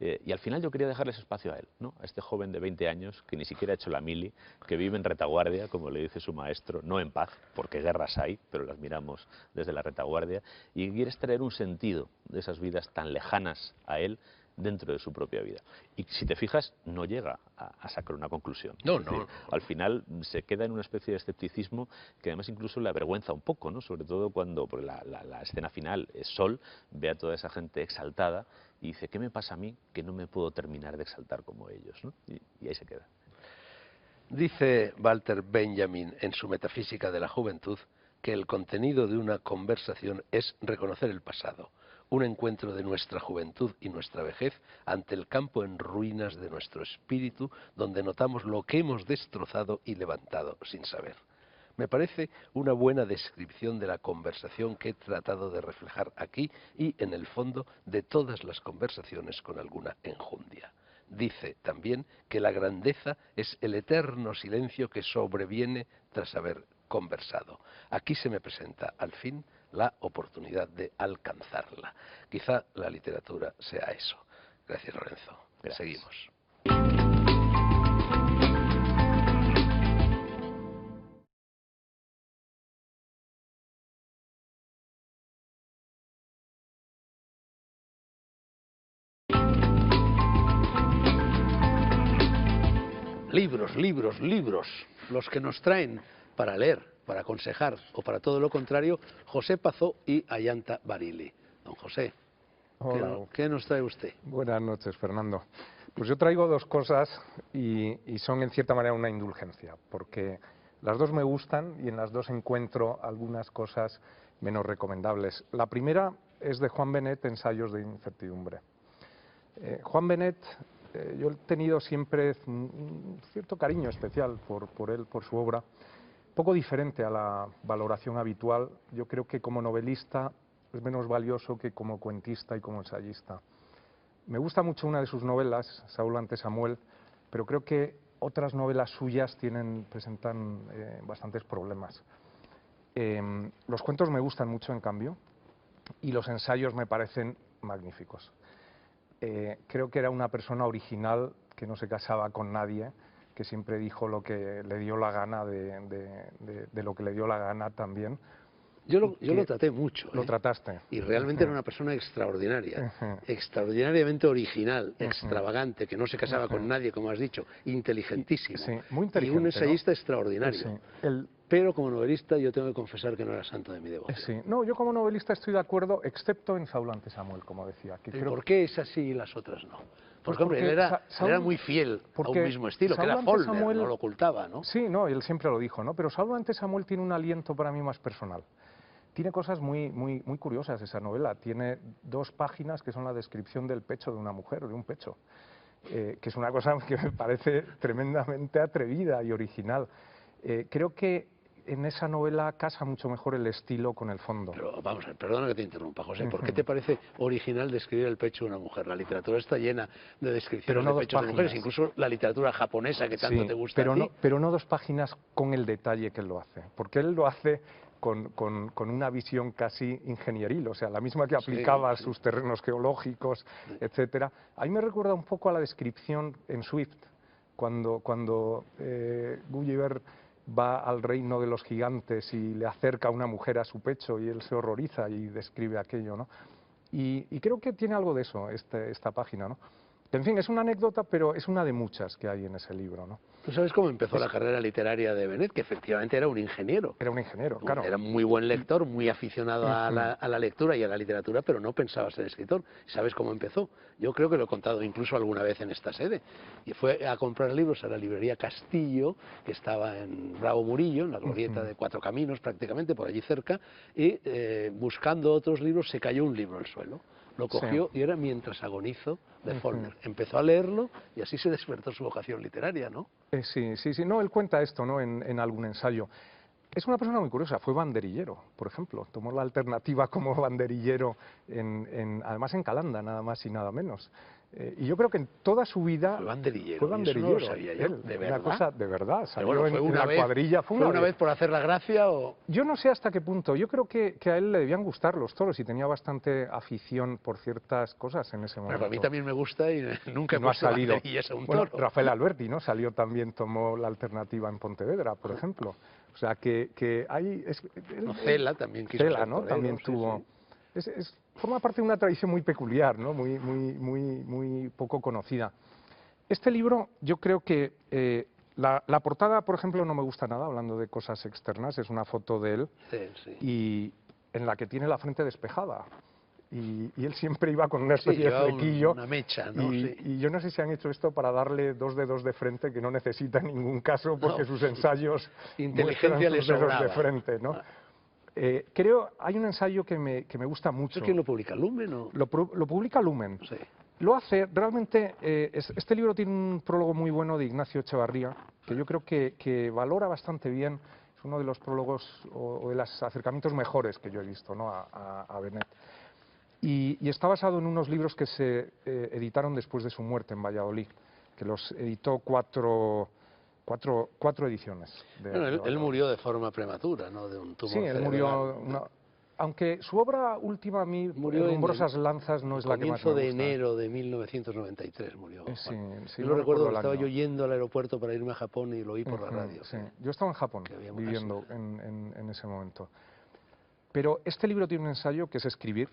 Y al final final yo quería dejarles espacio a él, ¿no? A este joven de 20 años que ni siquiera ha hecho la mili, que vive en retaguardia, como le dice su maestro, no en paz, porque guerras hay, pero las miramos desde la retaguardia, y que quiere extraer un sentido de esas vidas tan lejanas a él dentro de su propia vida. Y si te fijas, no llega a sacar una conclusión. No, Es decir, no. al final se queda en una especie de escepticismo que además incluso le avergüenza un poco, ¿no? Sobre todo cuando por la escena final es Sol, ve a toda esa gente exaltada y dice, ¿qué me pasa a mí que no me puedo terminar de exaltar como ellos, ¿no? Y ahí se queda. Dice Walter Benjamin en su Metafísica de la Juventud que el contenido de una conversación es reconocer el pasado, un encuentro de nuestra juventud y nuestra vejez ante el campo en ruinas de nuestro espíritu, donde notamos lo que hemos destrozado y levantado sin saber. Me parece una buena descripción de la conversación que he tratado de reflejar aquí y, en el fondo, de todas las conversaciones con alguna enjundia. Dice también que la grandeza es el eterno silencio que sobreviene tras haber conversado. Aquí se me presenta, al fin, la oportunidad de alcanzarla. Quizá la literatura sea eso. Gracias, Lorenzo. Gracias. Seguimos. Libros, libros, libros, los que nos traen para leer, para aconsejar o para todo lo contrario, José Pazó y Ayanta Barili. Don José, Hola. ¿qué nos trae usted? Buenas noches, Fernando. Pues yo traigo dos cosas y son en cierta manera una indulgencia, porque las dos me gustan y en las dos encuentro algunas cosas menos recomendables. La primera es de Juan Benet, Ensayos de incertidumbre. Juan Benet, yo he tenido siempre un cierto cariño especial por él, por su obra, poco diferente a la valoración habitual. Yo creo que como novelista es menos valioso que como cuentista y como ensayista. Me gusta mucho una de sus novelas, Saúl ante Samuel, pero creo que otras novelas suyas presentan bastantes problemas. Los cuentos me gustan mucho, en cambio, y los ensayos me parecen magníficos. Creo que era una persona original, que no se casaba con nadie, que siempre dijo lo que le dio la gana de lo que le dio la gana también. Yo lo traté mucho. Lo trataste. Y realmente era una persona extraordinaria, extraordinariamente original, extravagante, que no se casaba con nadie, como has dicho, inteligentísimo. Sí, muy inteligente, y un ensayista ¿no? extraordinario. Sí. Pero como novelista yo tengo que confesar que no era santo de mi devoción. Sí. No, yo como novelista estoy de acuerdo, excepto en Saúl ante Samuel, como decía. Que ¿Por qué es así y las otras no? Porque, hombre, él era muy fiel a un mismo estilo, que era Faulkner, no lo ocultaba, ¿no? Sí, no, él siempre lo dijo, ¿no? Pero Saúl ante Samuel tiene un aliento para mí más personal. Tiene cosas muy curiosas esa novela. Tiene 2 páginas que son la descripción del pecho de una mujer, de un pecho, que es una cosa que me parece tremendamente atrevida y original. Creo que en esa novela casa mucho mejor el estilo con el fondo. Pero vamos a ver, perdona que te interrumpa, José. ¿Por qué te parece original describir el pecho de una mujer? La literatura está llena de descripciones de pechos de mujeres, incluso la literatura japonesa que tanto te gusta a ti. Pero no 2 páginas con el detalle que él lo hace, porque él lo hace con una visión casi ingenieril, o sea, la misma que aplicaba a sus terrenos geológicos, etcétera. A mí me recuerda un poco a la descripción en Swift, cuando Gulliver va al reino de los gigantes y le acerca a una mujer a su pecho y él se horroriza y describe aquello, ¿no? Y creo que tiene algo de eso esta página, ¿no? En fin, es una anécdota, pero es una de muchas que hay en ese libro, ¿no? ¿Tú sabes cómo empezó la carrera literaria de Benet? Que efectivamente era un ingeniero. Era un ingeniero, claro. Era muy buen lector, muy aficionado a la lectura y a la literatura, pero no pensaba ser escritor. ¿Sabes cómo empezó? Yo creo que lo he contado incluso alguna vez en esta sede. Y fue a comprar libros a la librería Castillo, que estaba en Bravo Murillo, en la glorieta de Cuatro Caminos prácticamente, por allí cerca, y buscando otros libros se cayó un libro al suelo. Lo cogió y era Mientras agonizo, de Faulkner. Empezó a leerlo y así se despertó su vocación literaria, ¿no? Sí. No, él cuenta esto, ¿no? En algún ensayo. Es una persona muy curiosa, fue banderillero, por ejemplo. Tomó la alternativa como banderillero, además en Calanda, nada más y nada menos. Y yo creo que en toda su vida Fue banderillero. fue y eso no banderillero. lo sabía yo, Él, de una verdad. cosa de verdad. Salió Pero bueno, fue en una la vez, cuadrilla. ¿Fue una vez por hacer la gracia o...? Yo no sé hasta qué punto. Yo creo que a él le debían gustar los toros y tenía bastante afición por ciertas cosas en ese Bueno, momento. a mí también me gusta y nunca he No ha puesto salido. banderillas a un Bueno, toro. Rafael Alberti, ¿no? Salió también, tomó la alternativa en Pontevedra, por ejemplo. O sea, que hay... No, Cela también quiso Cela, ser ¿no? torero, También sí, tuvo... sí. Forma parte de una tradición muy peculiar, ¿no? Muy poco conocida. Este libro, yo creo que la portada, por ejemplo, no me gusta nada, hablando de cosas externas, es una foto de él Sí. y en la que tiene la frente despejada. Y él siempre iba con una Sí, especie de llevaba flequillo. una mecha, ¿no? Y, Sí. y yo no sé si han hecho esto para darle 2 dedos de frente, que no necesita en ningún caso, porque No. sus ensayos Inteligencia muestran le sus dedos de sobraba. frente, ¿no? Ah. Creo, hay un ensayo que me gusta mucho. ¿Eso quién lo publica? ¿Lumen o...? Lo publica Lumen. Sí. Lo hace, realmente, este libro tiene un prólogo muy bueno de Ignacio Echevarría, que yo creo que valora bastante bien, es uno de los prólogos o de los acercamientos mejores que yo he visto, ¿no? a Benet. Y está basado en unos libros que se editaron después de su muerte en Valladolid, que los editó cuatro ediciones. Bueno, él murió de forma prematura, ¿no? De un tumor Sí, él cerebral. murió. Aunque su obra última, a mí, Murió en Rumborosas Lanzas, no es la que más me comienzo de gusta. enero de 1993 murió. Sí, sí, Yo no lo recuerdo que el estaba año. yo yendo al aeropuerto para irme a Japón y lo oí por la radio. Sí. Yo estaba en Japón que había viviendo muchas- en ese momento. Pero este libro tiene un ensayo que es escribir,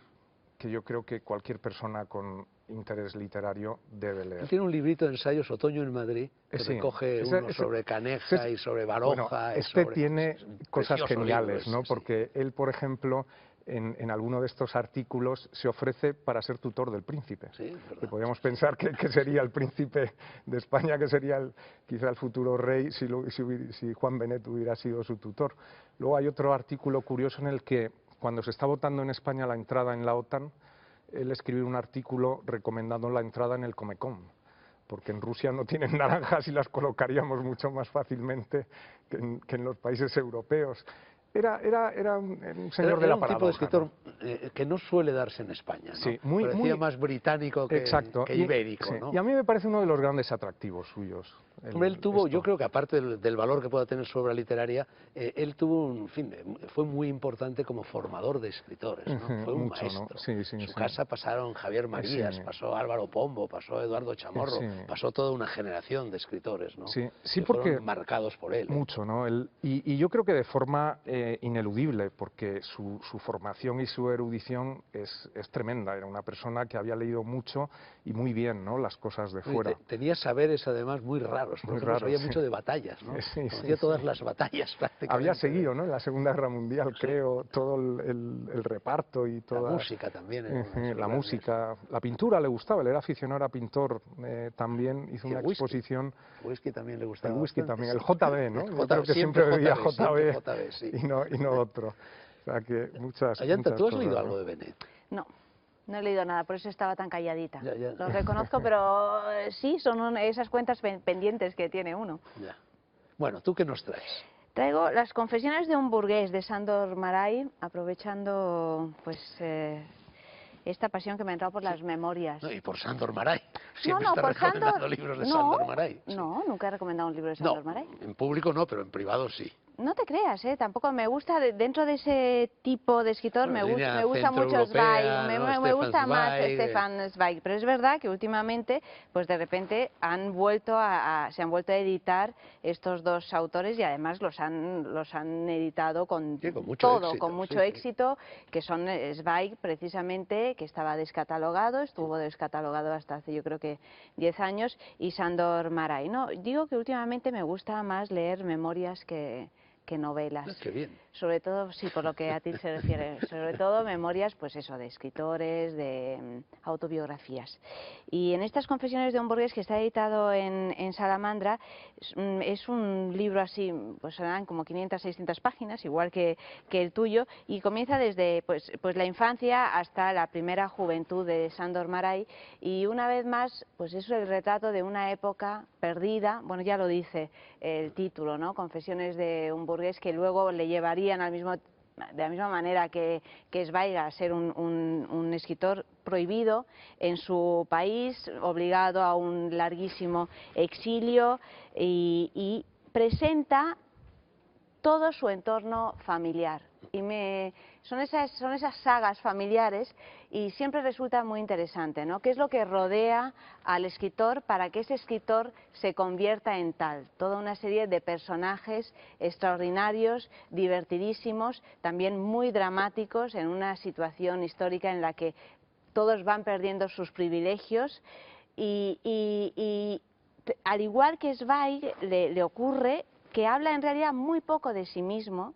que yo creo que cualquier persona con interés literario debe Él leer. tiene un librito de ensayos, Otoño en Madrid, que Sí, recoge uno sobre Caneja y sobre Baroja. Bueno, y sobre... tiene es un cosas precioso geniales, libro ¿no? ese, sí. Porque él, por ejemplo, en alguno de estos artículos se ofrece para ser tutor del príncipe. Sí, es verdad. Que podríamos pensar que sería el príncipe de España, que sería quizá el futuro rey si Juan Benet hubiera sido su tutor. Luego hay otro artículo curioso en el que, cuando se está votando en España la entrada en la OTAN, él escribió un artículo recomendando la entrada en el Comecon, porque en Rusia no tienen naranjas y las colocaríamos mucho más fácilmente que en los países europeos. Era un señor de la un paradoja, tipo de escritor ¿no? Que no suele darse en España, ¿no? Sí, Parecía más británico que ibérico, sí, ¿no? y a mí me parece uno de los grandes atractivos suyos. Hombre, él tuvo, esto. yo creo que aparte del valor que pueda tener su obra literaria, él tuvo en fin, fue muy importante como formador de escritores, ¿no? Fue un Mucho, ¿no? maestro. Sí, En su casa pasaron Javier Marías, Sí. pasó Álvaro Pombo, pasó Eduardo Chamorro, Sí. pasó toda una generación de escritores, ¿no? Sí, que porque fueron marcados por él. mucho, ¿no? Y yo creo que de forma ineludible, porque su formación y su erudición es tremenda. Era una persona que había leído mucho y muy bien, ¿no? Las cosas de fuera. Tenía saberes además muy raros, por Muy ejemplo, raros, sabía sí. mucho de batallas, ¿no? Sí, Conocía todas las batallas prácticamente. Había seguido, ¿no? En la Segunda Guerra Mundial, creo, todo el reparto y toda... La música también. Era una de sus La grandes. música, la pintura le gustaba, él era aficionado, era pintor, también hizo Y una el whisky. exposición... El whisky también le gustaba El whisky bastante, también, sí. el JB, ¿no? Yo JB, creo que siempre bebía siempre JB, JB, sí. y no otro. O sea que muchas Ayanta, ¿tú has cosas, leído ¿no? algo de Benet? No, no he leído nada, por eso estaba tan calladita. Ya. Lo reconozco, pero sí, son esas cuentas pendientes que tiene uno. Ya. Bueno, ¿tú qué nos traes? Traigo Las confesiones de un burgués de Sándor Márai, aprovechando pues esta pasión que me ha entrado por las memorias. No, y por Sándor Márai. Siempre No, está por recomendando Sándor... libros de no, Sándor Márai. Sí. No, nunca he recomendado un libro de Sándor No, Márai. en público no, pero en privado sí. No te creas, tampoco me gusta, dentro de ese tipo de escritor Bueno, me gusta mucho centroeuropea, Zweig, ¿no? me gusta Stefan más Zweig, Stefan Zweig, pero es verdad que últimamente, pues de repente han vuelto se han vuelto a editar estos dos autores y además los han editado con Sí, con mucho todo, éxito, con mucho sí. éxito, que son Zweig precisamente, que estaba descatalogado, estuvo descatalogado hasta hace yo creo que 10 años, y Sándor Márai, ¿no? Digo que últimamente me gusta más leer memorias que novelas. Qué bien. Sobre todo, sí, por lo que a ti se refiere, sobre todo memorias, pues eso, de escritores, de autobiografías. Y en estas confesiones de un burgués, que está editado en Salamandra, es un libro así, pues serán como 500, 600 páginas, igual que el tuyo, y comienza desde pues la infancia hasta la primera juventud de Sándor Márai, y una vez más, pues es el retrato de una época perdida, bueno, ya lo dice el título, ¿no? Confesiones de un burgués, que luego le llevarían al mismo de la misma manera que Zweig, a ser un escritor prohibido en su país, obligado a un larguísimo exilio, y presenta todo su entorno familiar. Y son esas sagas familiares, y siempre resulta muy interesante, ¿no? ¿Qué es lo que rodea al escritor para que ese escritor se convierta en tal? Toda una serie de personajes extraordinarios, divertidísimos, también muy dramáticos, en una situación histórica en la que todos van perdiendo sus privilegios, y al igual que Zweig le ocurre que habla en realidad muy poco de sí mismo,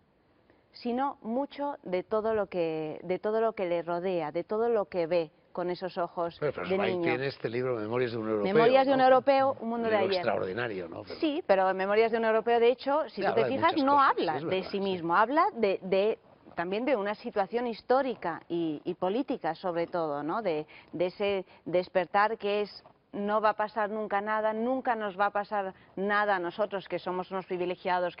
sino mucho de todo lo que le rodea, de todo lo que ve con esos ojos pero de Zweig niño. tiene este libro, Memorias de un europeo. Memorias de un ¿no? europeo, un mundo Un de libro ayer. extraordinario, ¿no? Pero... Sí, pero en Memorias de un europeo, de hecho, si Sí, tú habla te de fijas, muchas no cosas, habla sí, es de verdad, sí sí. mismo, habla también de una situación histórica y política, sobre todo, ¿no? De ese despertar que es: no va a pasar nunca nada, nunca nos va a pasar nada a nosotros, que somos unos privilegiados,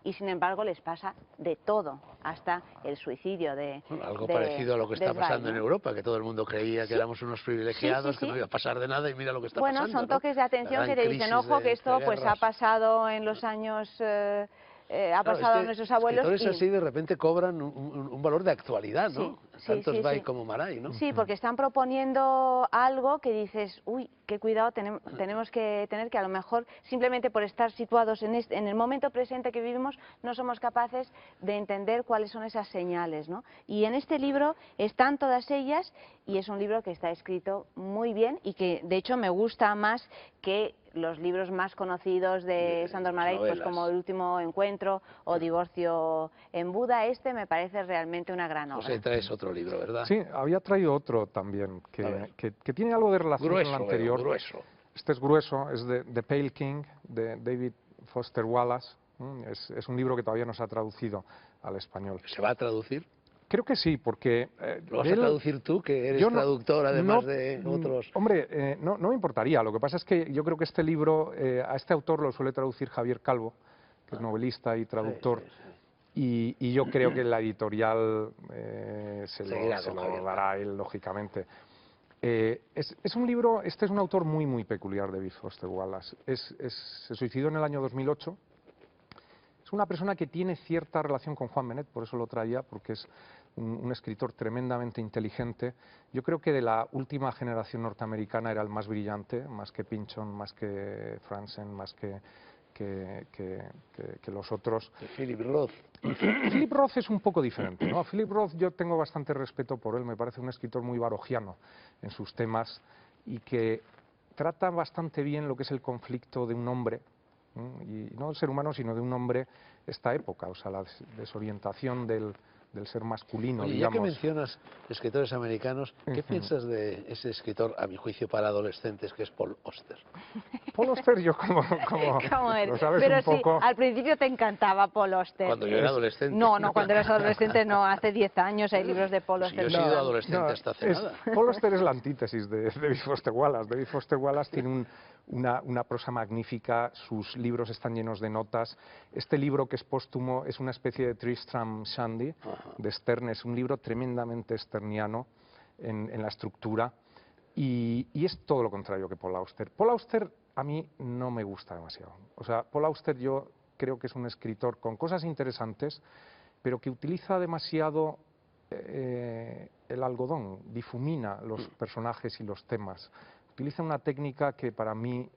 y sin embargo les pasa de todo, hasta el suicidio Bueno, algo parecido a lo que está pasando en Europa, que todo el mundo creía que éramos unos privilegiados, que no iba a pasar de nada, y mira lo que está pasando. Bueno, son toques de atención que te dicen: ojo, que esto pues ha pasado en los años... ha pasado a nuestros abuelos. Escritores así de repente cobran un valor de actualidad, ¿no? Tanto Zweig como Marais, ¿no? Sí, porque están proponiendo algo que dices: uy, qué cuidado tenemos que tener, que a lo mejor simplemente por estar situados en el momento presente que vivimos no somos capaces de entender cuáles son esas señales, ¿no? Y en este libro están todas ellas, y es un libro que está escrito muy bien, y que de hecho me gusta más que los libros más conocidos de Sándor Márai, pues como El último encuentro o Divorcio en Buda. Este me parece realmente una gran obra. José, traes otro libro, ¿verdad? Sí, había traído otro también, que tiene algo de relación con el anterior. Grueso. Este es grueso, es de The Pale King, de David Foster Wallace. Es un libro que todavía no se ha traducido al español. ¿Se va a traducir? Creo que sí, porque... ¿Lo vas a traducir tú, que eres traductor además de otros? Hombre, no me importaría. Lo que pasa es que yo creo que este libro, a este autor lo suele traducir Javier Calvo, que es novelista y traductor. Sí. Y yo creo que la editorial se lo dará a él, lógicamente. Es un libro, este es un autor muy, muy peculiar, David Foster Wallace. Se suicidó en el año 2008. Es una persona que tiene cierta relación con Juan Benet, por eso lo traía, porque es un escritor tremendamente inteligente. Yo creo que de la última generación norteamericana era el más brillante, más que Pynchon, más que Franzen, más que los otros. Philip Roth. Philip Roth es un poco diferente, ¿no? Philip Roth, yo tengo bastante respeto por él, me parece un escritor muy barogiano en sus temas, y que trata bastante bien lo que es el conflicto de un hombre, y no del ser humano, sino de un hombre, esta época, o sea, la desorientación del ser masculino, Oye, digamos. ya que mencionas escritores americanos, ¿qué piensas de ese escritor, a mi juicio, para adolescentes, que es Paul Auster? Paul Auster, yo como lo sabes, pero un poco... sí, al principio te encantaba Paul Auster. Cuando yo era adolescente. No, cuando eras adolescente no, hace 10 años hay libros de Paul Auster. Yo he sido adolescente hasta hace nada. Paul Auster es la antítesis de David Foster Wallace. David Foster Wallace tiene una prosa magnífica, sus libros están llenos de notas. Este libro, que es póstumo, es una especie de Tristram Shandy de Stern, es un libro tremendamente sterniano en la estructura, y es todo lo contrario que Paul Auster. Paul Auster a mí no me gusta demasiado. O sea, Paul Auster yo creo que es un escritor con cosas interesantes, pero que utiliza demasiado el algodón, difumina los personajes y los temas. Utiliza una técnica que para mí,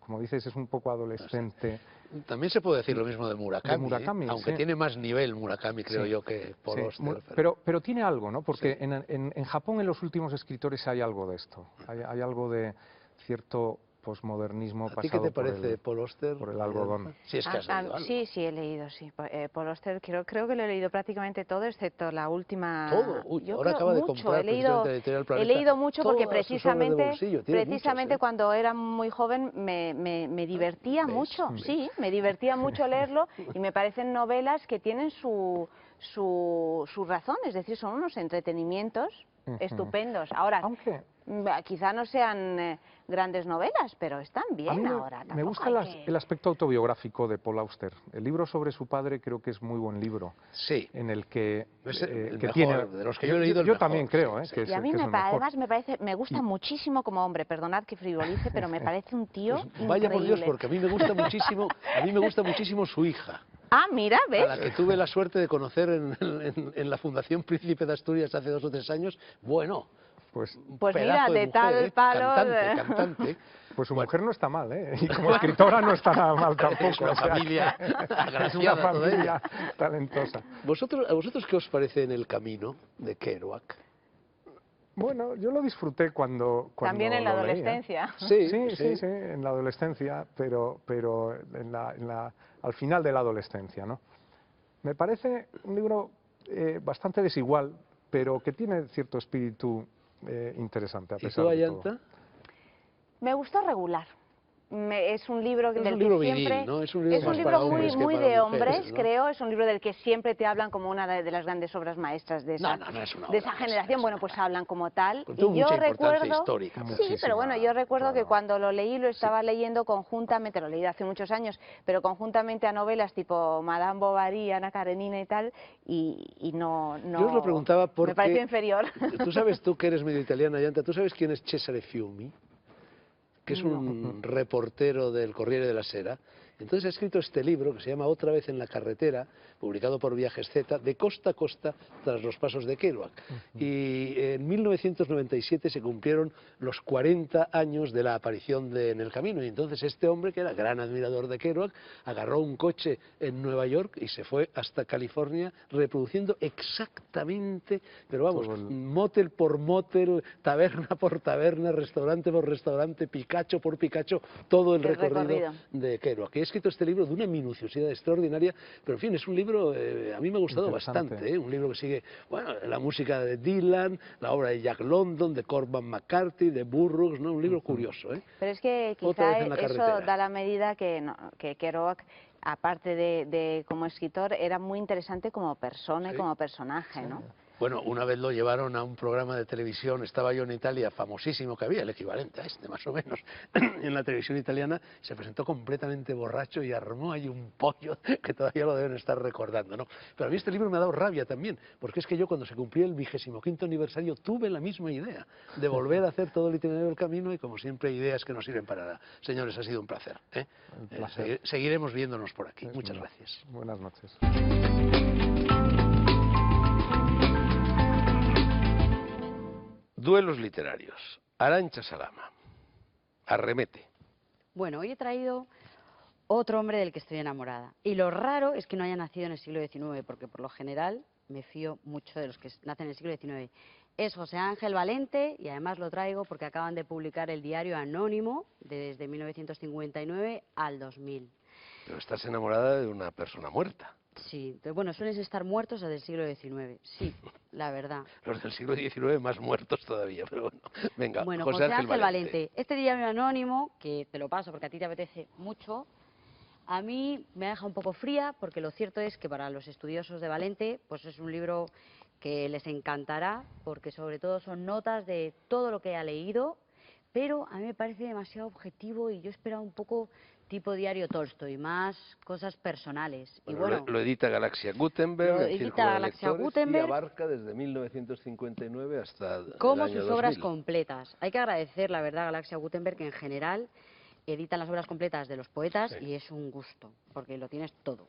como dices, es un poco adolescente. También se puede decir lo mismo de Murakami, aunque sí. Tiene más nivel Murakami, creo yo, que Paul Auster. Pero tiene algo, ¿no? Porque en Japón, en los últimos escritores, hay algo de esto. Hay algo de cierto posmodernismo pasado. ¿A ti qué te parece Paul Auster? Por el algodón. Sí, es que has leído algo. Sí, he leído, sí. Paul Auster creo que lo he leído prácticamente todo, excepto la última... ¿Todo? Uy, ahora acaba de comprar precisamente la editorial Planeta. He leído mucho porque todas sus obras de bolsillo. precisamente cuando era muy joven me divertía mucho, sí, me divertía mucho leerlo, y me parecen novelas que tienen su su razón, es decir, son unos entretenimientos estupendos. Ahora, Aunque quizá no sean grandes novelas, pero están a mí bien ahora. me tampoco gusta hay que- el aspecto autobiográfico de Paul Auster. El libro sobre su padre creo que es muy buen libro, Sí, en el que, es el que mejor, tiene... de los que yo he leído, el yo mejor, también creo sí, sí. que es, Y a mí que es el mejor. además me gusta muchísimo como hombre, perdonad que frivolice, pero me parece un tío Pues vaya por Dios, increíble. porque a mí me gusta muchísimo su hija, Ah, mira, a ¿ves? la que tuve la suerte de conocer en la Fundación Príncipe de Asturias hace 2 o 3 años. Bueno, Pues, Pues pedazo mira, de tal mujer, palo... cantante. pues su Bueno. mujer no está mal, ¿eh? Y como escritora no está nada mal tampoco. Es una o sea, familia es una agraciada toda familia talentosa. ¿A vosotros qué os parece En el camino de Kerouac? Bueno, yo lo disfruté cuando También en la lo leía. adolescencia. Sí, en la adolescencia, pero al final de la adolescencia, ¿no? Me parece un libro bastante desigual, pero que tiene cierto espíritu interesante, a ¿Y pesar tú, de todo. Ayanta? Me gustó regular. Es un libro Es del un que libro siempre... viril, ¿no? Es un libro más libro para muy, hombres que muy para de mujeres, hombres, ¿no? creo. Es un libro del que siempre te hablan como una de las grandes obras maestras de esa, No es una de obra esa maestra, generación. es Bueno, una pues obra. hablan como tal. Tuvo Y yo mucha importancia recuerdo... histórica. Sí, Muchísima, pero bueno, yo recuerdo que claro. cuando lo leí lo estaba leyendo conjuntamente, lo leí hace muchos años, pero conjuntamente a novelas tipo Madame Bovary, Ana Karenina y tal, y no... Yo os lo preguntaba porque... Me pareció inferior. Tú que eres medio italiana, Ayanta, ¿tú sabes quién es Cesare Fiumi? Que es un reportero del Corriere della Sera. Entonces ha escrito este libro que se llama Otra vez en la carretera, publicado por Viajes Z, de costa a costa tras los pasos de Kerouac. Y en 1997 se cumplieron los 40 años de la aparición de En el camino. Y entonces este hombre, que era gran admirador de Kerouac, agarró un coche en Nueva York y se fue hasta California reproduciendo exactamente, pero vamos, Todo el- motel por motel, taberna por taberna, restaurante por restaurante, Picacho por Picacho, todo el El recorrido recorrido. de Kerouac. He escrito este libro de una minuciosidad extraordinaria, pero en fin, es un libro, a mí me ha gustado Interesante. bastante, un libro que sigue, bueno, la música de Dylan, la obra de Jack London, de Corban McCarthy, de Burroughs, ¿no? Un libro curioso, ¿eh? Pero es que Otra quizá vez en la eso carretera. da la medida que Kerouac, aparte de como escritor, era muy interesante como persona y Sí. como personaje, ¿no? Bueno, una vez lo llevaron a un programa de televisión, estaba yo en Italia, famosísimo que había, el equivalente a este más o menos, en la televisión italiana, se presentó completamente borracho y armó ahí un pollo que todavía lo deben estar recordando, ¿no? Pero a mí este libro me ha dado rabia también, porque es que yo cuando se cumplió el 25º aniversario tuve la misma idea de volver a hacer todo el itinerario del camino y como siempre ideas que no sirven para nada. Señores, ha sido un placer, ¿eh? Un placer. Seguiremos viéndonos por aquí. Es Muchas mío. gracias. Buenas noches. Duelos literarios. Arantxa Salama. Arremete. Bueno, hoy he traído otro hombre del que estoy enamorada. Y lo raro es que no haya nacido en el siglo XIX, porque por lo general me fío mucho de los que nacen en el siglo XIX. Es José Ángel Valente y además lo traigo porque acaban de publicar el diario Anónimo desde 1959 al 2000. Pero estás enamorada de una persona muerta. Sí, entonces, bueno, suelen estar muertos desde el siglo XIX, sí, la verdad. Los del siglo XIX más muertos todavía, pero bueno. Venga, Bueno, José Ángel Valente. Este diario anónimo, que te lo paso porque a ti te apetece mucho, a mí me deja un poco fría porque lo cierto es que para los estudiosos de Valente, pues es un libro que les encantará porque sobre todo son notas de todo lo que ha leído, pero a mí me parece demasiado objetivo y yo esperaba un poco tipo diario Tolstoy, más cosas personales. Y Bueno, lo edita Galaxia Gutenberg, lo el edita Círculo de Galaxia Lectores, Gutenberg. y abarca desde 1959 hasta el como año sus obras 2000. completas. Hay que agradecer, la verdad, a Galaxia Gutenberg, que en general editan las obras completas de los poetas Sí. y es un gusto, porque lo tienes todo.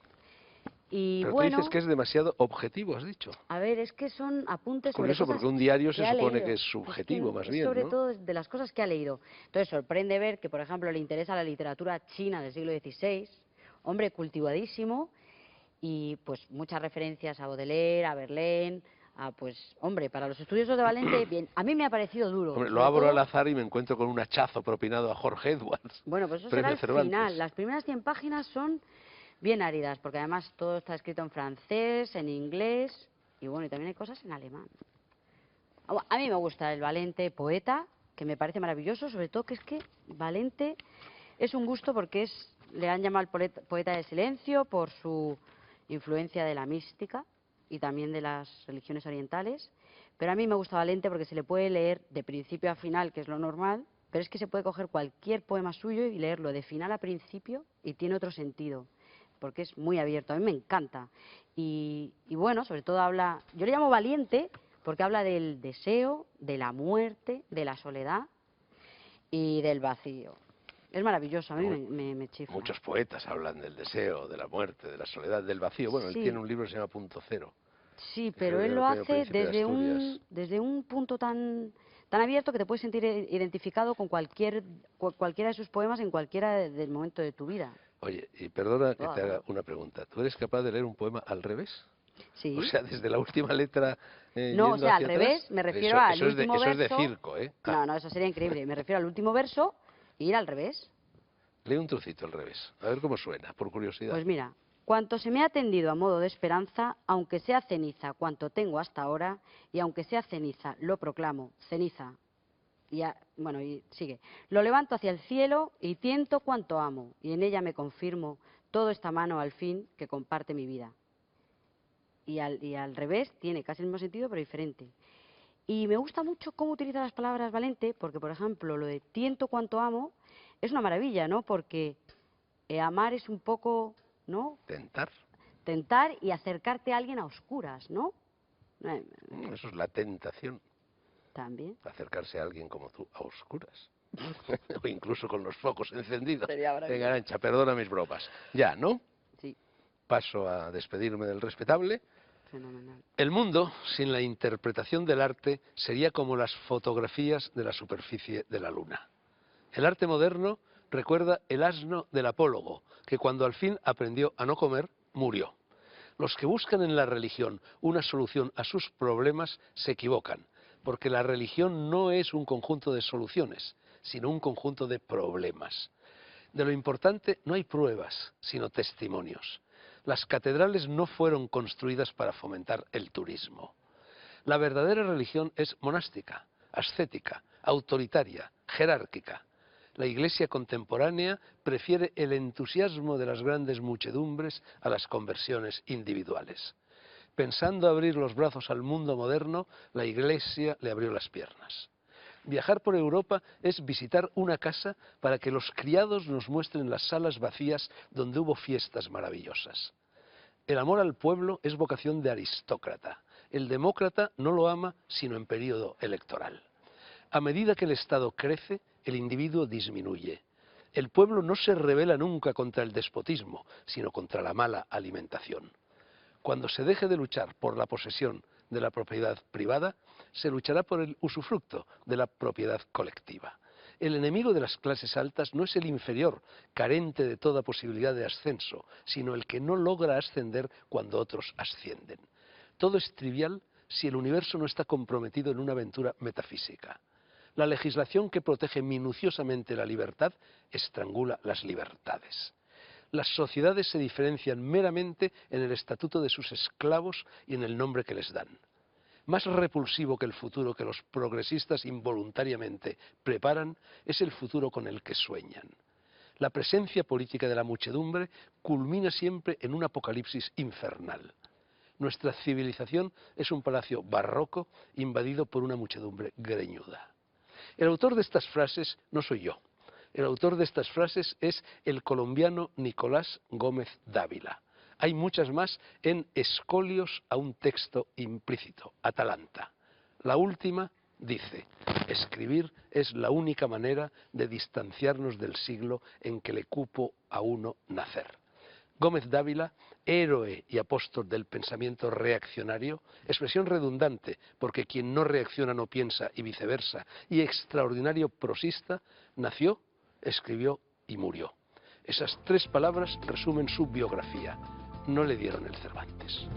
Y Pero bueno, tú dices que es demasiado objetivo, has dicho. a ver, es que son apuntes sobre Curioso, cosas porque un diario que se ha supone leído. que es subjetivo, más es bien, sobre ¿no? todo de las cosas que ha leído. Entonces sorprende ver que, por ejemplo, le interesa la literatura china del siglo XVI, hombre cultivadísimo, y pues muchas referencias a Baudelaire, a Verlaine, a pues, hombre, para los estudiosos de Valente, bien, a mí me ha parecido duro. Hombre, lo sobre abro todo- al azar y me encuentro con un hachazo propinado a Jorge Edwards. Bueno, pues eso Premio será el Cervantes. final. Las primeras 100 páginas son bien áridas, porque además todo está escrito en francés, en inglés, y bueno, y también hay cosas en alemán. A mí me gusta el Valente poeta, que me parece maravilloso, sobre todo que es que Valente es un gusto porque le han llamado el poeta del silencio por su influencia de la mística, y también de las religiones orientales, pero a mí me gusta Valente porque se le puede leer de principio a final, que es lo normal, pero es que se puede coger cualquier poema suyo y leerlo de final a principio y tiene otro sentido, porque es muy abierto. A mí me encanta. Y bueno, sobre todo habla, yo le llamo valiente porque habla del deseo, de la muerte, de la soledad y del vacío. Es maravilloso, a mí me chifla. Muchos poetas hablan del deseo, de la muerte, de la soledad, del vacío. Bueno, Sí. él tiene un libro que se llama Punto Cero. Sí, pero él lo hace desde un punto tan abierto que te puedes sentir identificado con cualquiera de sus poemas en cualquiera del momento de tu vida. Oye, y perdona que te haga una pregunta. ¿Tú eres capaz de leer un poema al revés? Sí. O sea, desde la última letra no, o sea, al revés, me refiero al último verso. Eso es de circo, ¿eh? No, eso sería increíble. Me refiero al último verso e ir al revés. Lee un trocito al revés, a ver cómo suena, por curiosidad. Pues mira, cuanto se me ha tendido a modo de esperanza, aunque sea ceniza cuanto tengo hasta ahora, y aunque sea ceniza, lo proclamo, ceniza. Bueno, y sigue. Lo levanto hacia el cielo y tiento cuanto amo, y en ella me confirmo todo esta mano al fin que comparte mi vida. Y al revés tiene casi el mismo sentido, pero diferente. Y me gusta mucho cómo utiliza las palabras Valente, porque, por ejemplo, lo de tiento cuanto amo es una maravilla, ¿no? Porque amar es un poco, ¿no? Tentar. Tentar y acercarte a alguien a oscuras, ¿no? Eso es la tentación. También. Acercarse a alguien como tú a oscuras. O incluso con los focos encendidos. Sería Venga, Arantxa, perdona mis bromas. Ya, ¿no? Sí. Paso a despedirme del respetable. Fenomenal. El mundo, sin la interpretación del arte, sería como las fotografías de la superficie de la luna. El arte moderno recuerda el asno del apólogo, que cuando al fin aprendió a no comer, murió. Los que buscan en la religión una solución a sus problemas se equivocan, porque la religión no es un conjunto de soluciones, sino un conjunto de problemas. De lo importante no hay pruebas, sino testimonios. Las catedrales no fueron construidas para fomentar el turismo. La verdadera religión es monástica, ascética, autoritaria, jerárquica. La Iglesia contemporánea prefiere el entusiasmo de las grandes muchedumbres a las conversiones individuales. Pensando abrir los brazos al mundo moderno, la Iglesia le abrió las piernas. Viajar por Europa es visitar una casa para que los criados nos muestren las salas vacías donde hubo fiestas maravillosas. El amor al pueblo es vocación de aristócrata. El demócrata no lo ama sino en período electoral. A medida que el Estado crece, el individuo disminuye. El pueblo no se rebela nunca contra el despotismo, sino contra la mala alimentación. Cuando se deje de luchar por la posesión de la propiedad privada, se luchará por el usufructo de la propiedad colectiva. El enemigo de las clases altas no es el inferior, carente de toda posibilidad de ascenso, sino el que no logra ascender cuando otros ascienden. Todo es trivial si el universo no está comprometido en una aventura metafísica. La legislación que protege minuciosamente la libertad estrangula las libertades. Las sociedades se diferencian meramente en el estatuto de sus esclavos y en el nombre que les dan. Más repulsivo que el futuro que los progresistas involuntariamente preparan es el futuro con el que sueñan. La presencia política de la muchedumbre culmina siempre en un apocalipsis infernal. Nuestra civilización es un palacio barroco invadido por una muchedumbre greñuda. El autor de estas frases no soy yo. El autor de estas frases es el colombiano Nicolás Gómez Dávila. Hay muchas más en Escolios a un texto implícito, Atalanta. La última dice: escribir es la única manera de distanciarnos del siglo en que le cupo a uno nacer. Gómez Dávila, héroe y apóstol del pensamiento reaccionario, expresión redundante porque quien no reacciona no piensa y viceversa, y extraordinario prosista, nació, escribió y murió. Esas tres palabras resumen su biografía. No le dieron el Cervantes.